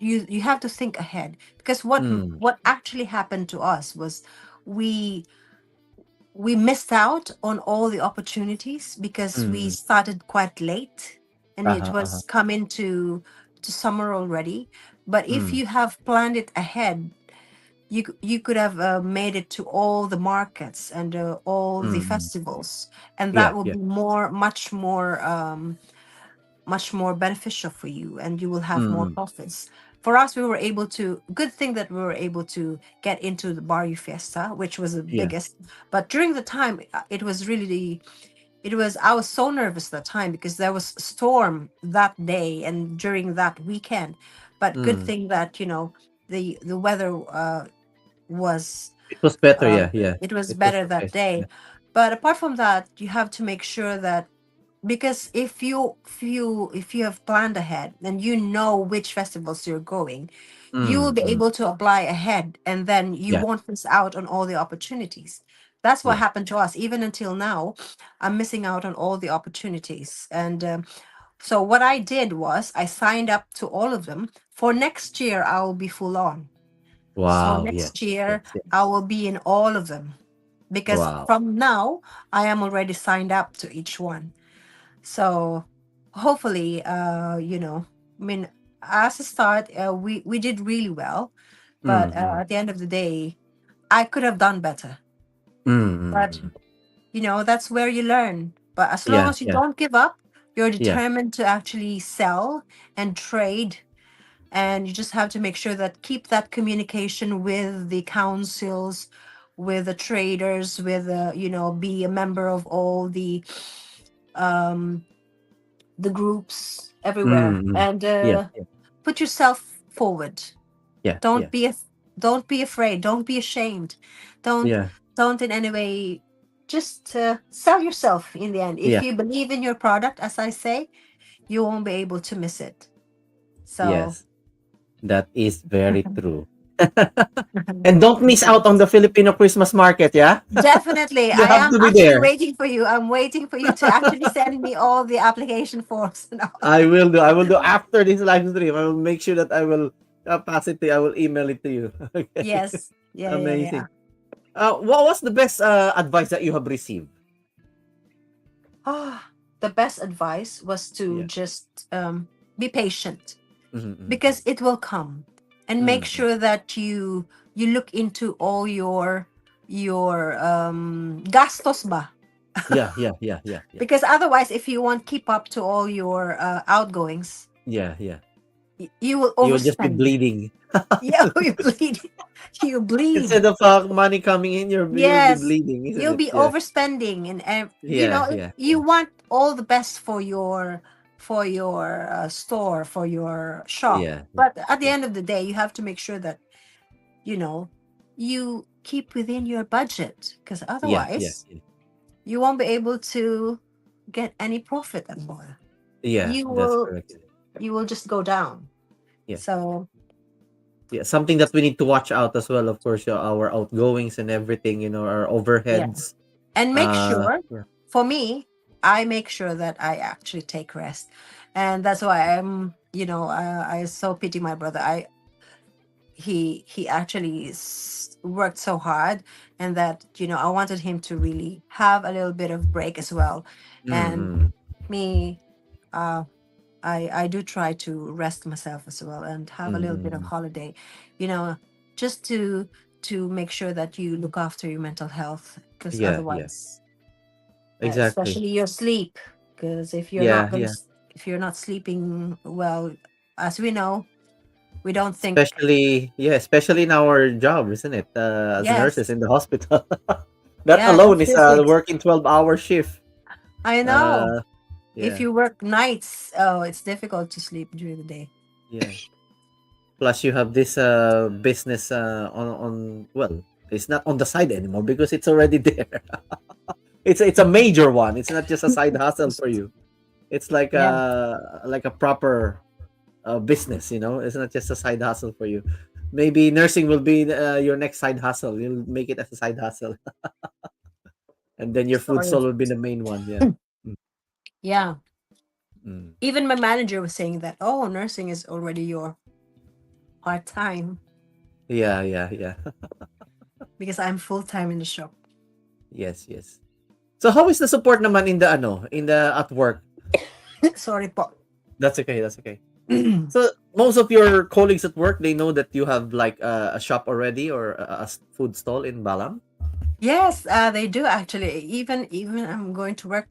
you have to think ahead, because Mm, what actually happened to us was we we missed out on all the opportunities because we mm. started quite late, and it Uh-huh, uh-huh. was coming to summer already. But if Mm, you have planned it ahead, you could have made it to all the markets and all the mm. festivals, and that Yeah, would yeah. be much more beneficial for you, and you will have more Mm, profits. For us, we were able to, good thing that we were able to get into the Barrio Fiesta, which was the yeah. biggest. But during the time, it was really, it was, I was so nervous that time because there was a storm that day and during that weekend. But good Mm. thing that, the weather was It was better, uh, yeah, yeah. it was It was better that okay. Yeah. day. But apart from that, you have to make sure that, because if you have planned ahead and you know which festivals you're going, you will Mm, be mm. able to apply ahead, and then you Yeah, won't miss out on all the opportunities. That's what yeah. happened to us. Even until now, I'm missing out on all the opportunities. And so what I did was I signed up to all of them. For next year, I will be full on. So Wow, yes, next year, yes, yes. I will be in all of them, because Wow. from now I am already signed up to each one. So hopefully, I mean, as a start, we did really well, but Mm, mm. at the end of the day, I could have done better. Mm, mm, But mm. that's where you learn. But as long Yeah, as you yeah, don't give up, you're yeah. determined to actually sell and trade, and you just have to make sure that keep that communication with the councils, with the traders, with be a member of all um the groups everywhere, Mm, mm. and Yeah, yeah, put yourself forward. yeah, don't yeah, be af- don't be afraid, don't be ashamed, don't yeah, don't in any way, just sell yourself. In the end, if yeah. you believe in your product, as I say, you won't be able to miss it. So Yes, that is very true. And don't miss out on the Filipino Christmas market, yeah? definitely, You I have am to be actually there. waiting for you. I'm waiting for you to actually send me all the application forms and all. I will do. I will do after this live stream. I will make sure that I will pass it to you. I will email it to you. Okay. Yes, yeah, yeah, yeah. Amazing. What was the best advice that you have received? The best advice was to Yeah. just be patient, Mm-hmm, mm-hmm. because it will come, and make Mm-hmm. sure that you look into all your gastos ba, Yeah, yeah, yeah, yeah, yeah. because otherwise, if you won't keep up to all your outgoings, Yeah, yeah. you will You will just be overspend. bleeding. Yeah, you bleed. You bleed. Instead of money coming in, you'll be Yes, bleeding, isn't you'll it? be Yeah. overspending, and Yeah, yeah, you want all the best for your store, for your shop. yeah, yeah, But at the yeah, end of the day, you have to make sure that you know you keep within your budget, because yeah, yeah, otherwise yeah. you won't be able to get any profit at all. Yeah, You that's will correct. you will just go down. Yeah. So Yeah, something that we need to watch out as well, of course, our outgoings and everything, our yeah, overheads. and make sure, Yeah. for me, I make sure that I actually take rest, and that's why I'm I so pity my brother. He actually worked so hard, and that I wanted him to really have a little bit of break as well. And Mm-hmm. me, uh I do try to rest myself as well and have a little bit of Mm-hmm. holiday, you know just to make sure that you look after your mental health, because Yeah, yeah, otherwise, exactly. especially your sleep, because Yeah, yeah. if you're not sleeping well, as we know, we don't think. Especially in our job, isn't it? As nurses Yes. in the hospital. That Yeah, alone that's is just a it. working 12-hour shift. I know. Uh, If yeah, you work nights, oh, it's difficult to sleep during the day. yeah. Plus, you have this business on well, it's not on the side anymore because it's already there. It's a major one. It's not just a side hustle for you. It's Yeah, like a proper business. It's not just a side hustle for you. Maybe nursing will be your next side hustle. You'll make it as a side hustle, and then your food sorry. stall will be the main one. Yeah. Mm, Yeah. mm. Even my manager was saying that, oh, nursing is already your part time, Yeah, yeah, yeah. because I'm full time in the shop. Yes, yes. So how is the support naman in the at work? Sorry po. That's okay. That's okay. So most of your colleagues at work, they know that you have like a shop already or a food stall in Balam. Yes, they do actually. Even I'm going to work,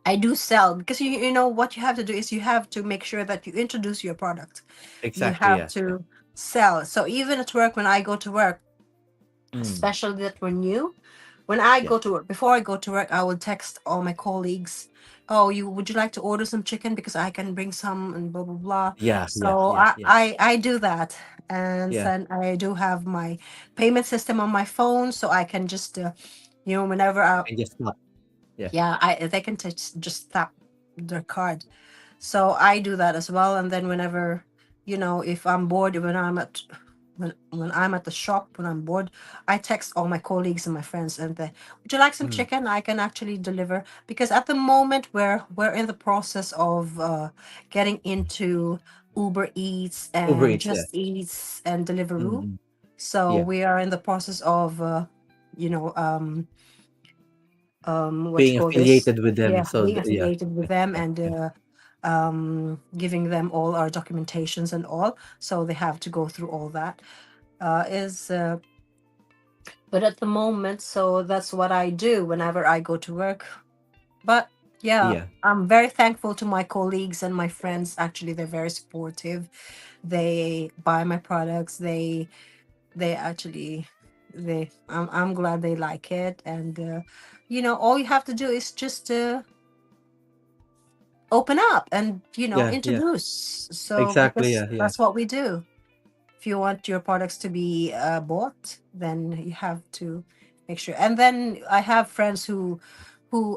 I do sell, because you know what you have to do is you have to make sure that you introduce your product. You Exactly. have Yeah. Yeah. to sell. So even at work, when I go to work, Mm, especially that we're new, when I yeah. go to work, before I go to work, I will text all my colleagues, oh, you would you like to order some chicken, because I can bring some, and blah blah blah. Yeah. Yeah. So Yeah. Yeah. I do that. And Yeah. then I do have my payment system on my phone, so I can just whenever I, And just stop. Yeah. yeah, I they can just tap their card. So I do that as well. And then whenever, if I'm bored, when I'm at the shop, when I'm bored, I text all my colleagues and my friends, and they, would you like some Mm. chicken? I can actually deliver, because at the moment we're in the process of getting into Uber Eats Uber and Eats. Yeah. Just Eats and Deliveroo. Mm-hmm. So Yeah. we are in the process of you know what you Being call this, affiliated with them. yeah, So being yeah. affiliated with them, and giving them all our documentations and all, so they have to go through all that, is but at the moment, so that's what I do whenever I go to work. But yeah, Yeah. I'm very thankful to my colleagues and my friends. Actually, they're very supportive. They buy my products. They actually, I'm glad they like it. And all you have to do is just open up and Yeah. Yeah. introduce. So Exactly. because Yeah. Yeah. that's what we do. If you want your products to be bought, then you have to make sure. And then I have friends who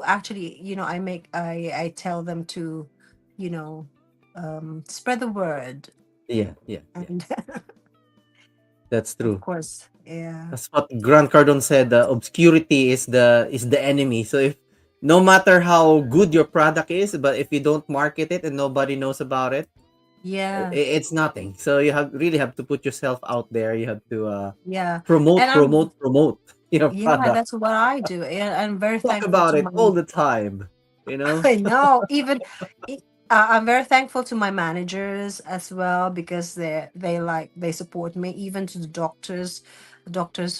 actually, I tell them to, you know spread the word. Yeah. Yeah. Yeah. And That's of true. course, yeah. That's what Grant Cardone said. Obscurity is the enemy. So if no matter how good your product is, but if you don't market it and nobody knows about it, Yeah, it's nothing. So you really have to put yourself out there. You have to yeah. promote, And promote your yeah, product. that's what I do. And I'm very Talk thankful about to it my all the time. You know. I know. Even I'm very thankful to my managers as well, because they support me. Even to the doctors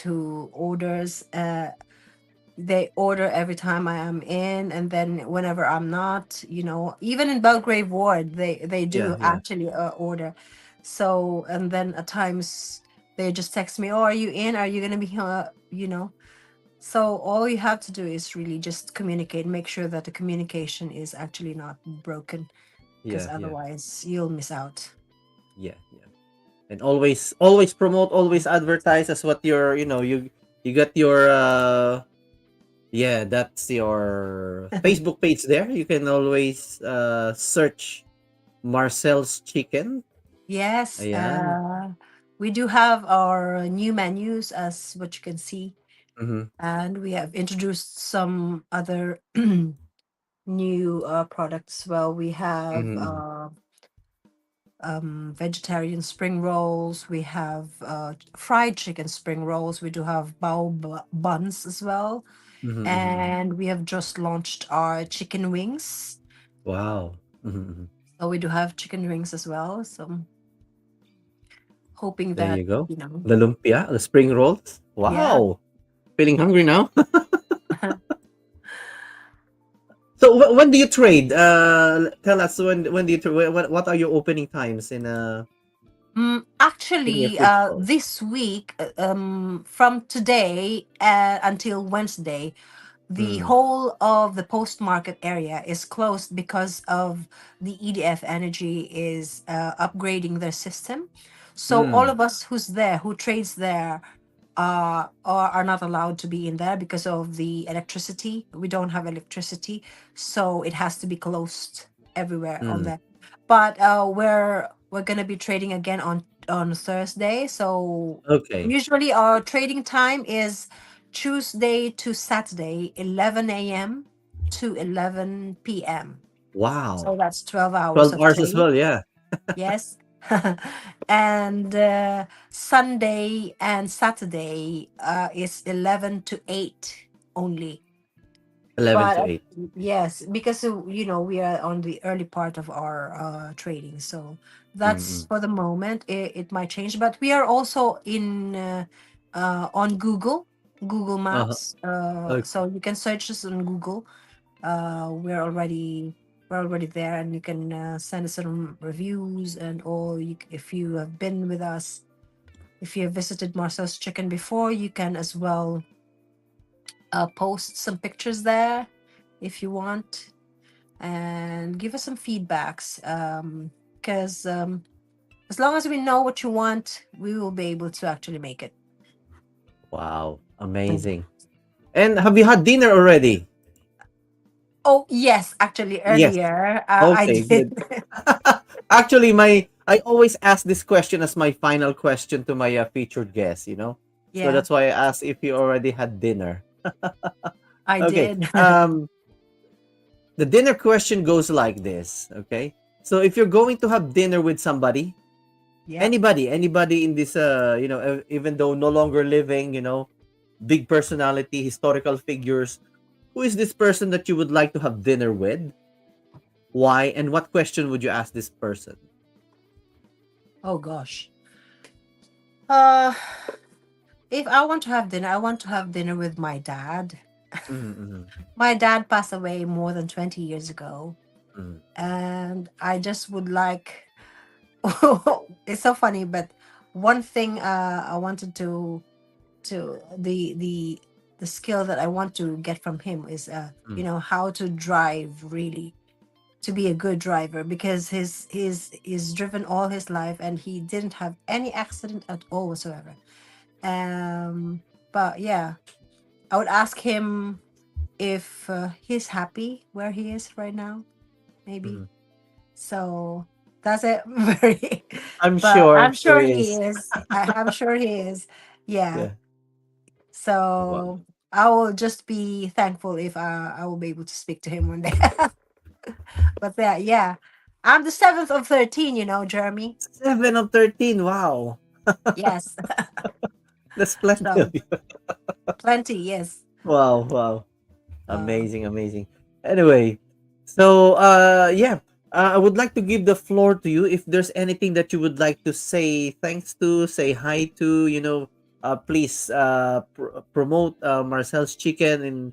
who orders. They order every time I am in, and then whenever I'm not, even in Belgrave ward, they Yeah. do Yeah. actually order. So, and then at times they just text me, "Oh, are you in? Are you gonna be So all you have to do is really just communicate, make sure that the communication is actually not broken, because Yeah. Yeah. otherwise you'll miss out. Yeah. Yeah. And always promote, always advertise as what you got your yeah, that's your Facebook page there. You can always search Marcel's Chicken. Yes, Ayan. we do have our new menus, as what you can see, Mhm. and we have introduced some other new products as well. We have Mhm. vegetarian spring rolls. We have fried chicken spring rolls. We do have buns as well. Mhm, mhm. And we have just launched our chicken wings. Wow. Mhm, mhm. So we do have chicken wings as well. So hoping There that, you go. you know, The lumpia, the spring rolls. yeah. Wow. Feeling hungry now. So when do you trade? Tell us when do you trade? What are your opening times in your Actually, fridge store? this week, from today until Wednesday, the Mm. whole of the post market area is closed because of the EDF Energy is upgrading their system. So all Mm. of us who trades there, are not allowed to be in there because of the electricity. We don't have electricity, so it has to be closed everywhere on Mm. there. But we're gonna be trading again on Thursday. So Okay. usually our trading time is Tuesday to Saturday, 11 a.m. to 11 p.m. So Wow. that's 12 hours 12 of hours as trade. well, yeah. Yes. And Sunday and Saturday is 11 to 8 only. 11 But to 8. yes, because we are on the early part of our trading. So that's Mm-mm. for the moment. It might change, but we are also on Google Uh-huh. Maps. So Okay. you can search us on Google. We're already there, and you can send us some reviews and all. If you have been with us, if you have visited Marcel's Chicken before, you can as well post some pictures there if you want, and give us some feedbacks. Because as long as we know what you want, we will be able to actually make it. Wow. Mm. Amazing. And have you had dinner already? Oh yes, actually Yes. earlier I Okay, did. good. Actually, I always ask this question as my final question to my featured guest, you know. So Yeah, that's why I asked if you already had dinner. I Okay. did. The dinner question goes like this, okay? So if you're going to have dinner with somebody, Yeah. anybody in this even though no longer living, big personality, historical figures, who is this person that you would like to have dinner with? Why? And what question would you ask this person? Oh gosh. Uh, if I want to have dinner, I want to have dinner with my dad. Mm-hmm. My dad passed away more than 20 years ago, Mm-hmm. and I just would like. It's so funny, but one thing I wanted to the skill that I want to get from him is how to drive, really, to be a good driver, because he's driven all his life and he didn't have any accident at all whatsoever. Um, but yeah, I would ask him if he's happy where he is right now, maybe. Mm-hmm. So that's it. Very, I'm but I'm sure sure he he is. is. I'm sure he is. Yeah. Yeah. Wow. So I will just be thankful if I will be able to speak to him one day. But yeah, I'm the seventh of 13. Jeremy. 7 of 13. Wow. Yes. That's plenty of So you. plenty. Yes. Wow, wow. Uh, Amazing, amazing. Anyway, so yeah, I would like to give the floor to you if there's anything that you would like to say thanks to, say hi to, please promote Marcel's Chicken in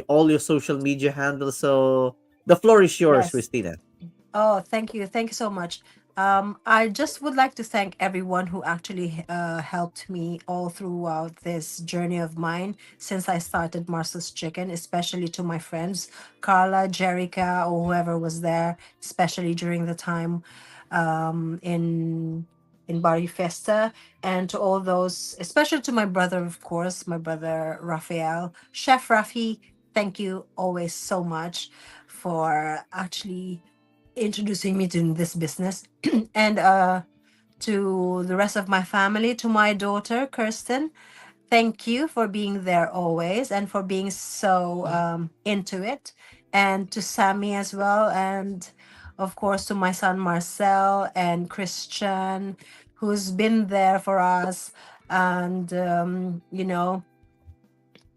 all your social media handles. So the floor is yours, yes. Christina. Oh, thank you. Thank you so much. I just would like to thank everyone who actually helped me all throughout this journey of mine since I started Marcel's Chicken, especially to my friends, Carla, Jerica, or whoever was there, especially during the time in Bari Festa, and to all those, especially to my brother, of course, my brother Raphael, Chef Rafi. Thank you always so much for actually introducing me to this business. And to the rest of my family, to my daughter Kirsten, thank you for being there always and for being so into it, and to Sammy as well, and of course, to my son Marcel and Christian, who's been there for us, and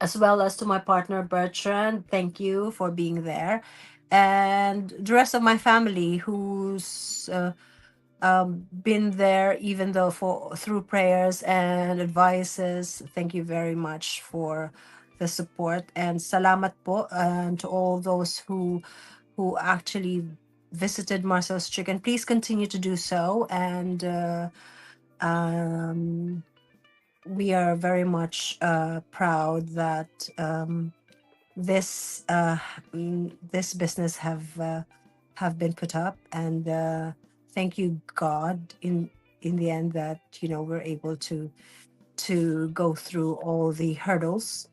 as well as to my partner Bertrand. Thank you for being there, and the rest of my family who's been there, even though for through prayers and advices. Thank you very much for the support, and salamat po to all those who actually visited Marcel's Chicken. Please continue to do so, and we are very much proud that this this business have been put up, and thank you God in the end that we're able to go through all the hurdles.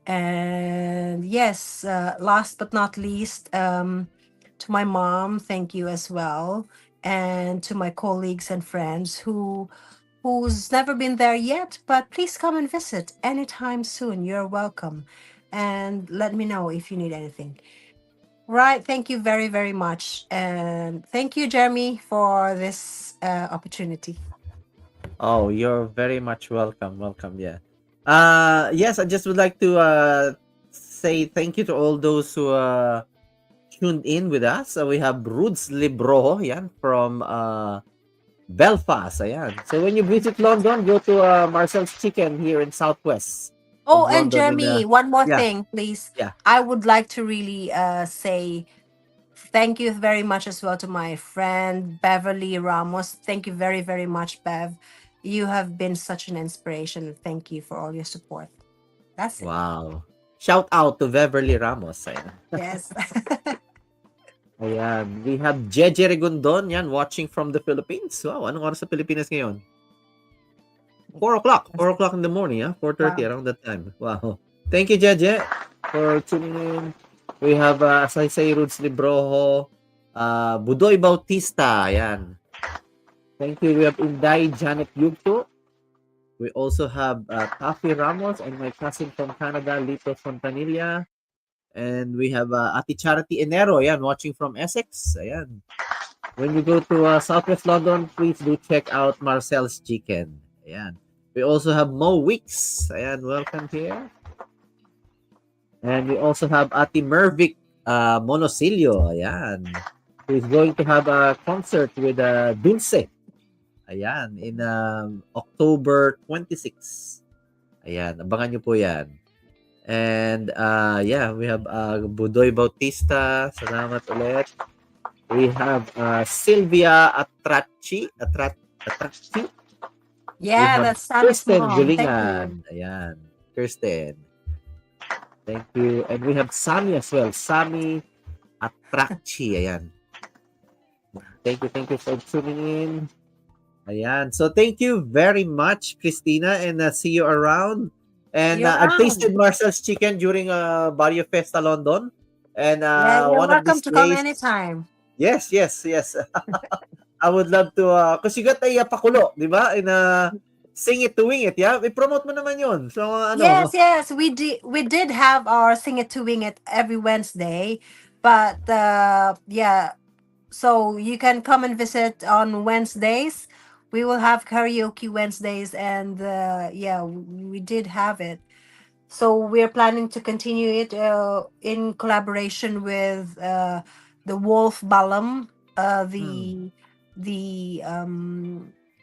And yes, last but not least, to my mom, thank you as well, and to my colleagues and friends who's never been there yet, but please come and visit anytime soon. You're welcome, and let me know if you need anything. Right, thank you very very much, and thank you, Jeremy, for this opportunity. Oh, you're very much welcome. Welcome, yeah. Yes, I just would like to say thank you to all those who tuned in with us. We have Rudes Libro, yan, from Belfast, ayan. So when you visit London, go to Marcel's Chicken here in Southwest Oh, of and London. Jeremy, one more Yeah, thing, please. yeah. I would like to really say thank you very much as well to my friend Beverly Ramos. Thank you very, very much, Bev. You have been such an inspiration. Thank you for all your support. That's it. Wow. Shout out to Beverly Ramos. Ayan. Yes. Ayan. We have Jeje Regundon, yan, watching from the Philippines. Wow, anong oras sa Pilipinas ngayon? 4 o'clock. 4 o'clock in the morning, 4:30, Wow. around that time. Wow. Thank you, Jeje, for tuning in. We have, as I say, Rudes Libroho, Budoy Bautista, ayan. Thank you. We have Inday Janet Yugto. We also have Taffy Ramos and my cousin from Canada, Lito Fontanilla. And we have Ati Charity Enero, ayan, watching from Essex. Ayan. When you go to Southwest London, please do check out Marcel's Chicken. Ayan. We also have Mo Weeks. Ayan, welcome here. And we also have Ati Mervic Monosilio. Ayan. Who is going to have a concert with Dulce. Ayan, in October 26. Ayan, abangan nyo po yan. And yeah, we have Budoy Bautista. Salamat ulit. We have Sylvia Atrachi. Atrachi. We Yeah, have that's Sammy's Kirsten mom. Thank you. Golingan. Ayan, Kirsten. Thank you. And we have Sammy as well. Sammy Atrachi. Ayan. Thank you for tuning in. Ayan. So thank you very much, Christina, and see you around. And You're I've tasted welcome. Marcel's Chicken during Barrio Festa London. And Yeah, you're one of welcome these to come days, anytime. yes. I would love to, because you got a pakulo, di ba? In Sing It to Wing It, yeah? I-promote mo naman yun. So, ano? Yes, we did have our Sing It to Wing It every Wednesday, but yeah, so you can come and visit on Wednesdays. We will have karaoke Wednesdays, and yeah, we did have it. So we're planning to continue it in collaboration with the Wolf Balam, the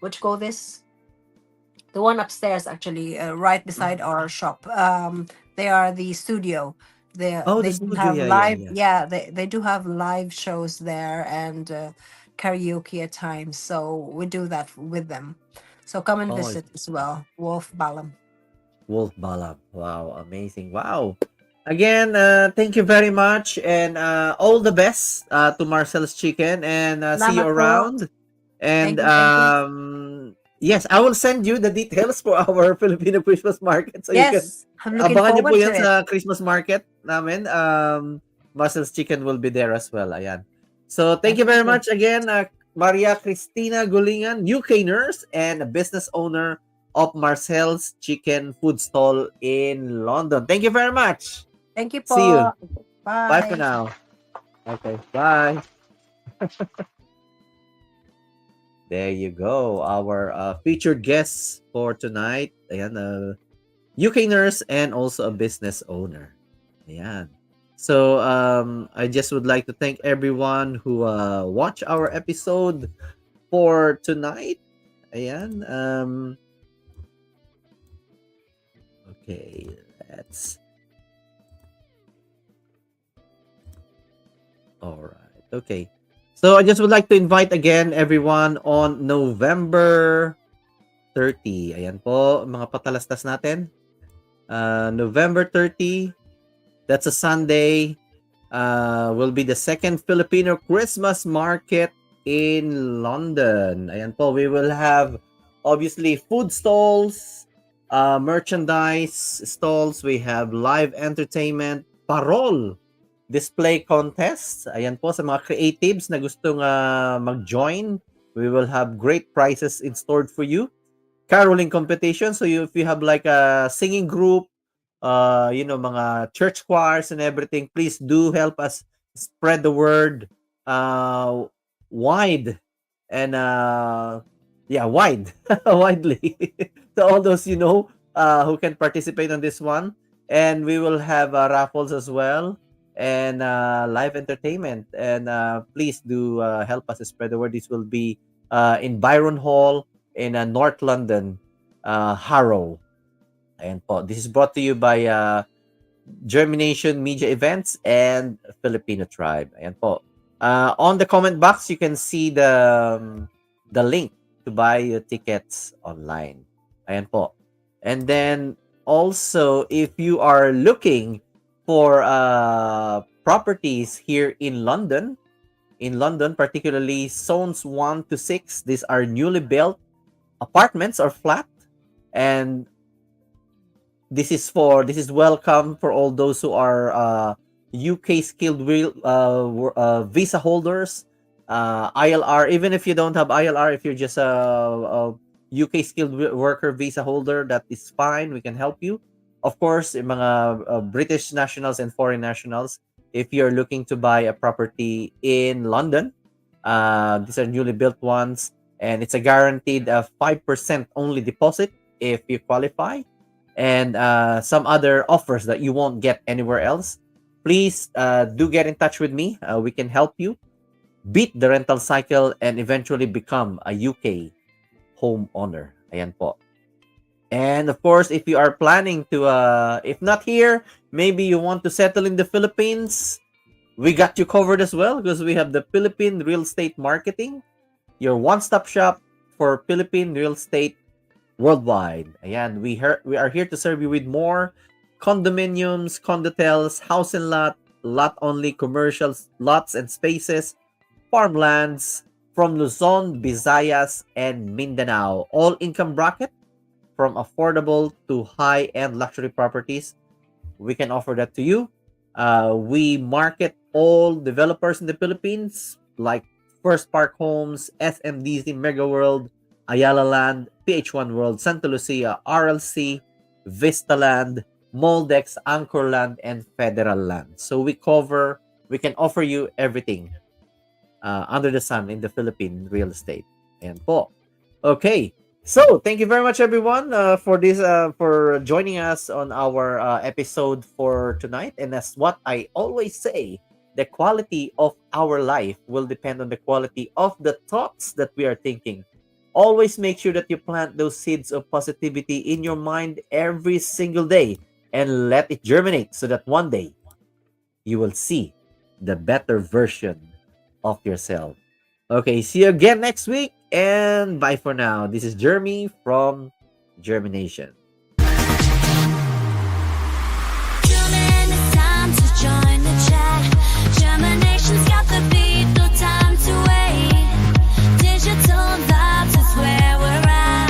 what you call this? The one upstairs, actually, right beside our shop. They are the studio. Oh, the They do studio. have Yeah. yeah, they do have live shows there, and karaoke at times. So we do that with them. So come and Oh, visit as well, Wolf Balam. Wolf Balab. Wow, amazing. Wow. Again, thank you very much, and all the best to Marcel's Chicken, and see you Salamat po. around. And Thank you. yes, I will send you the details for our Filipino Christmas market, so you can Yes, I'm looking abangan niyo po forward yan to it. sa Christmas market namin. Marcel's Chicken will be there as well. Ayan. So thank you very much again, Ma.Cristina Golingan, UK nurse and a business owner of Marcel's Chicken food stall in London. Thank you very much. Thank you See you. po. Bye for Bye. now. Okay, bye. There you go. Our featured guests for tonight. Ayan, UK nurse and also a business owner. Ayan. So I just would like to thank everyone who watched our episode for tonight. Ayan. Okay, let's. All right. Okay. So I just would like to invite again everyone on November 30. Ayan po, mga patalastas natin. November 30, that's a Sunday, will be the second Filipino Christmas market in London. Ayan po, we will have obviously food stalls, merchandise stalls, we have live entertainment, parol, display contests. Ayan po, sa mga creatives na gustong mag-join, we will have great prizes in store for you. Caroling competition, so if you have like a singing group, mga church choirs and everything, please do help us spread the word wide and wide widely to all those who can participate on this one. And we will have raffles as well and live entertainment. And please do help us spread the word. This will be in Byron Hall in North London, Harrow. Ayan po. This is brought to you by JhermiNATION Media Events and Filipino Tribe. Ayan po. On the comment box, you can see the link to buy your tickets online. Ayan po. And then also, if you are looking for properties here in London, particularly zones 1 to 6, these are newly built apartments or flat, and this is welcome for all those who are UK skilled visa holders, ILR. Even if you don't have ILR, if you're just a UK skilled worker visa holder, that is fine. We can help you. Of course, yung mga British nationals and foreign nationals, if you're looking to buy a property in London, these are newly built ones, and it's a guaranteed 5% only deposit if you qualify, and some other offers that you won't get anywhere else. Please do get in touch with me. We can help you beat the rental cycle and eventually become a UK homeowner. Ayan po. And of course, if you are planning to, if not here, maybe you want to settle in the Philippines, we got you covered as well, because we have the Philippine Real Estate Marketing, your one-stop shop for Philippine real estate worldwide. Ayan, we are here to serve you with more condominiums, condotels, house and lot only, commercials, lots and spaces, farmlands from Luzon, Visayas, and Mindanao. All income bracket, from affordable to high-end luxury properties. We can offer that to you. We market all developers in the Philippines, like First Park Homes, SMDC Mega World, Ayala Land, PH1 World, Santa Lucia, RLC, Vista Land, Moldex, Anchor Land, and Federal Land. So we can offer you everything under the sun in the Philippine real estate. Ayan po. Okay. So, thank you very much, everyone, for joining us on our episode for tonight. And as what I always say, the quality of our life will depend on the quality of the thoughts that we are thinking. Always make sure that you plant those seeds of positivity in your mind every single day and let it germinate so that one day you will see the better version of yourself. Okay, see you again next week, and bye for now. This is Jeremy from JhermiNATION. Tune in, it's time to join the chat. JhermiNATION's got the beat, no time to wait. Digital vibes is where we're at.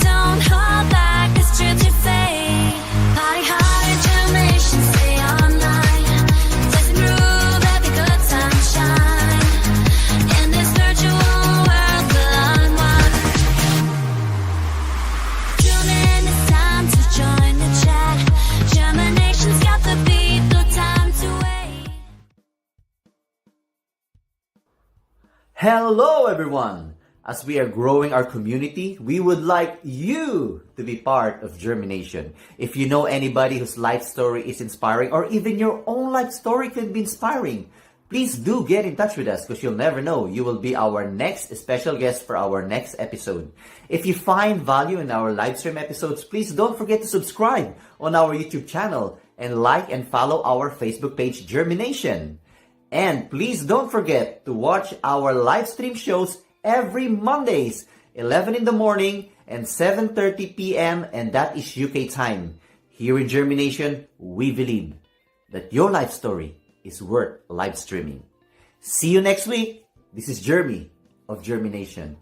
Don't hold back, it's true to fate. Party hard at JhermiNATION, stay online. Let's improve every good time shine. In this virtual world, we'll unwind. Tune in. Hello, everyone! As we are growing our community, we would like you to be part of JhermiNATION. If you know anybody whose life story is inspiring, or even your own life story could be inspiring, please do get in touch with us because you'll never know. You will be our next special guest for our next episode. If you find value in our live stream episodes, please don't forget to subscribe on our YouTube channel and like and follow our Facebook page, JhermiNATION. And please don't forget to watch our live stream shows every Mondays, 11 in the morning and 7:30 p.m. and that is UK time. Here in JhermiNATION, we believe that your life story is worth live streaming. See you next week. This is Jeremy of JhermiNATION.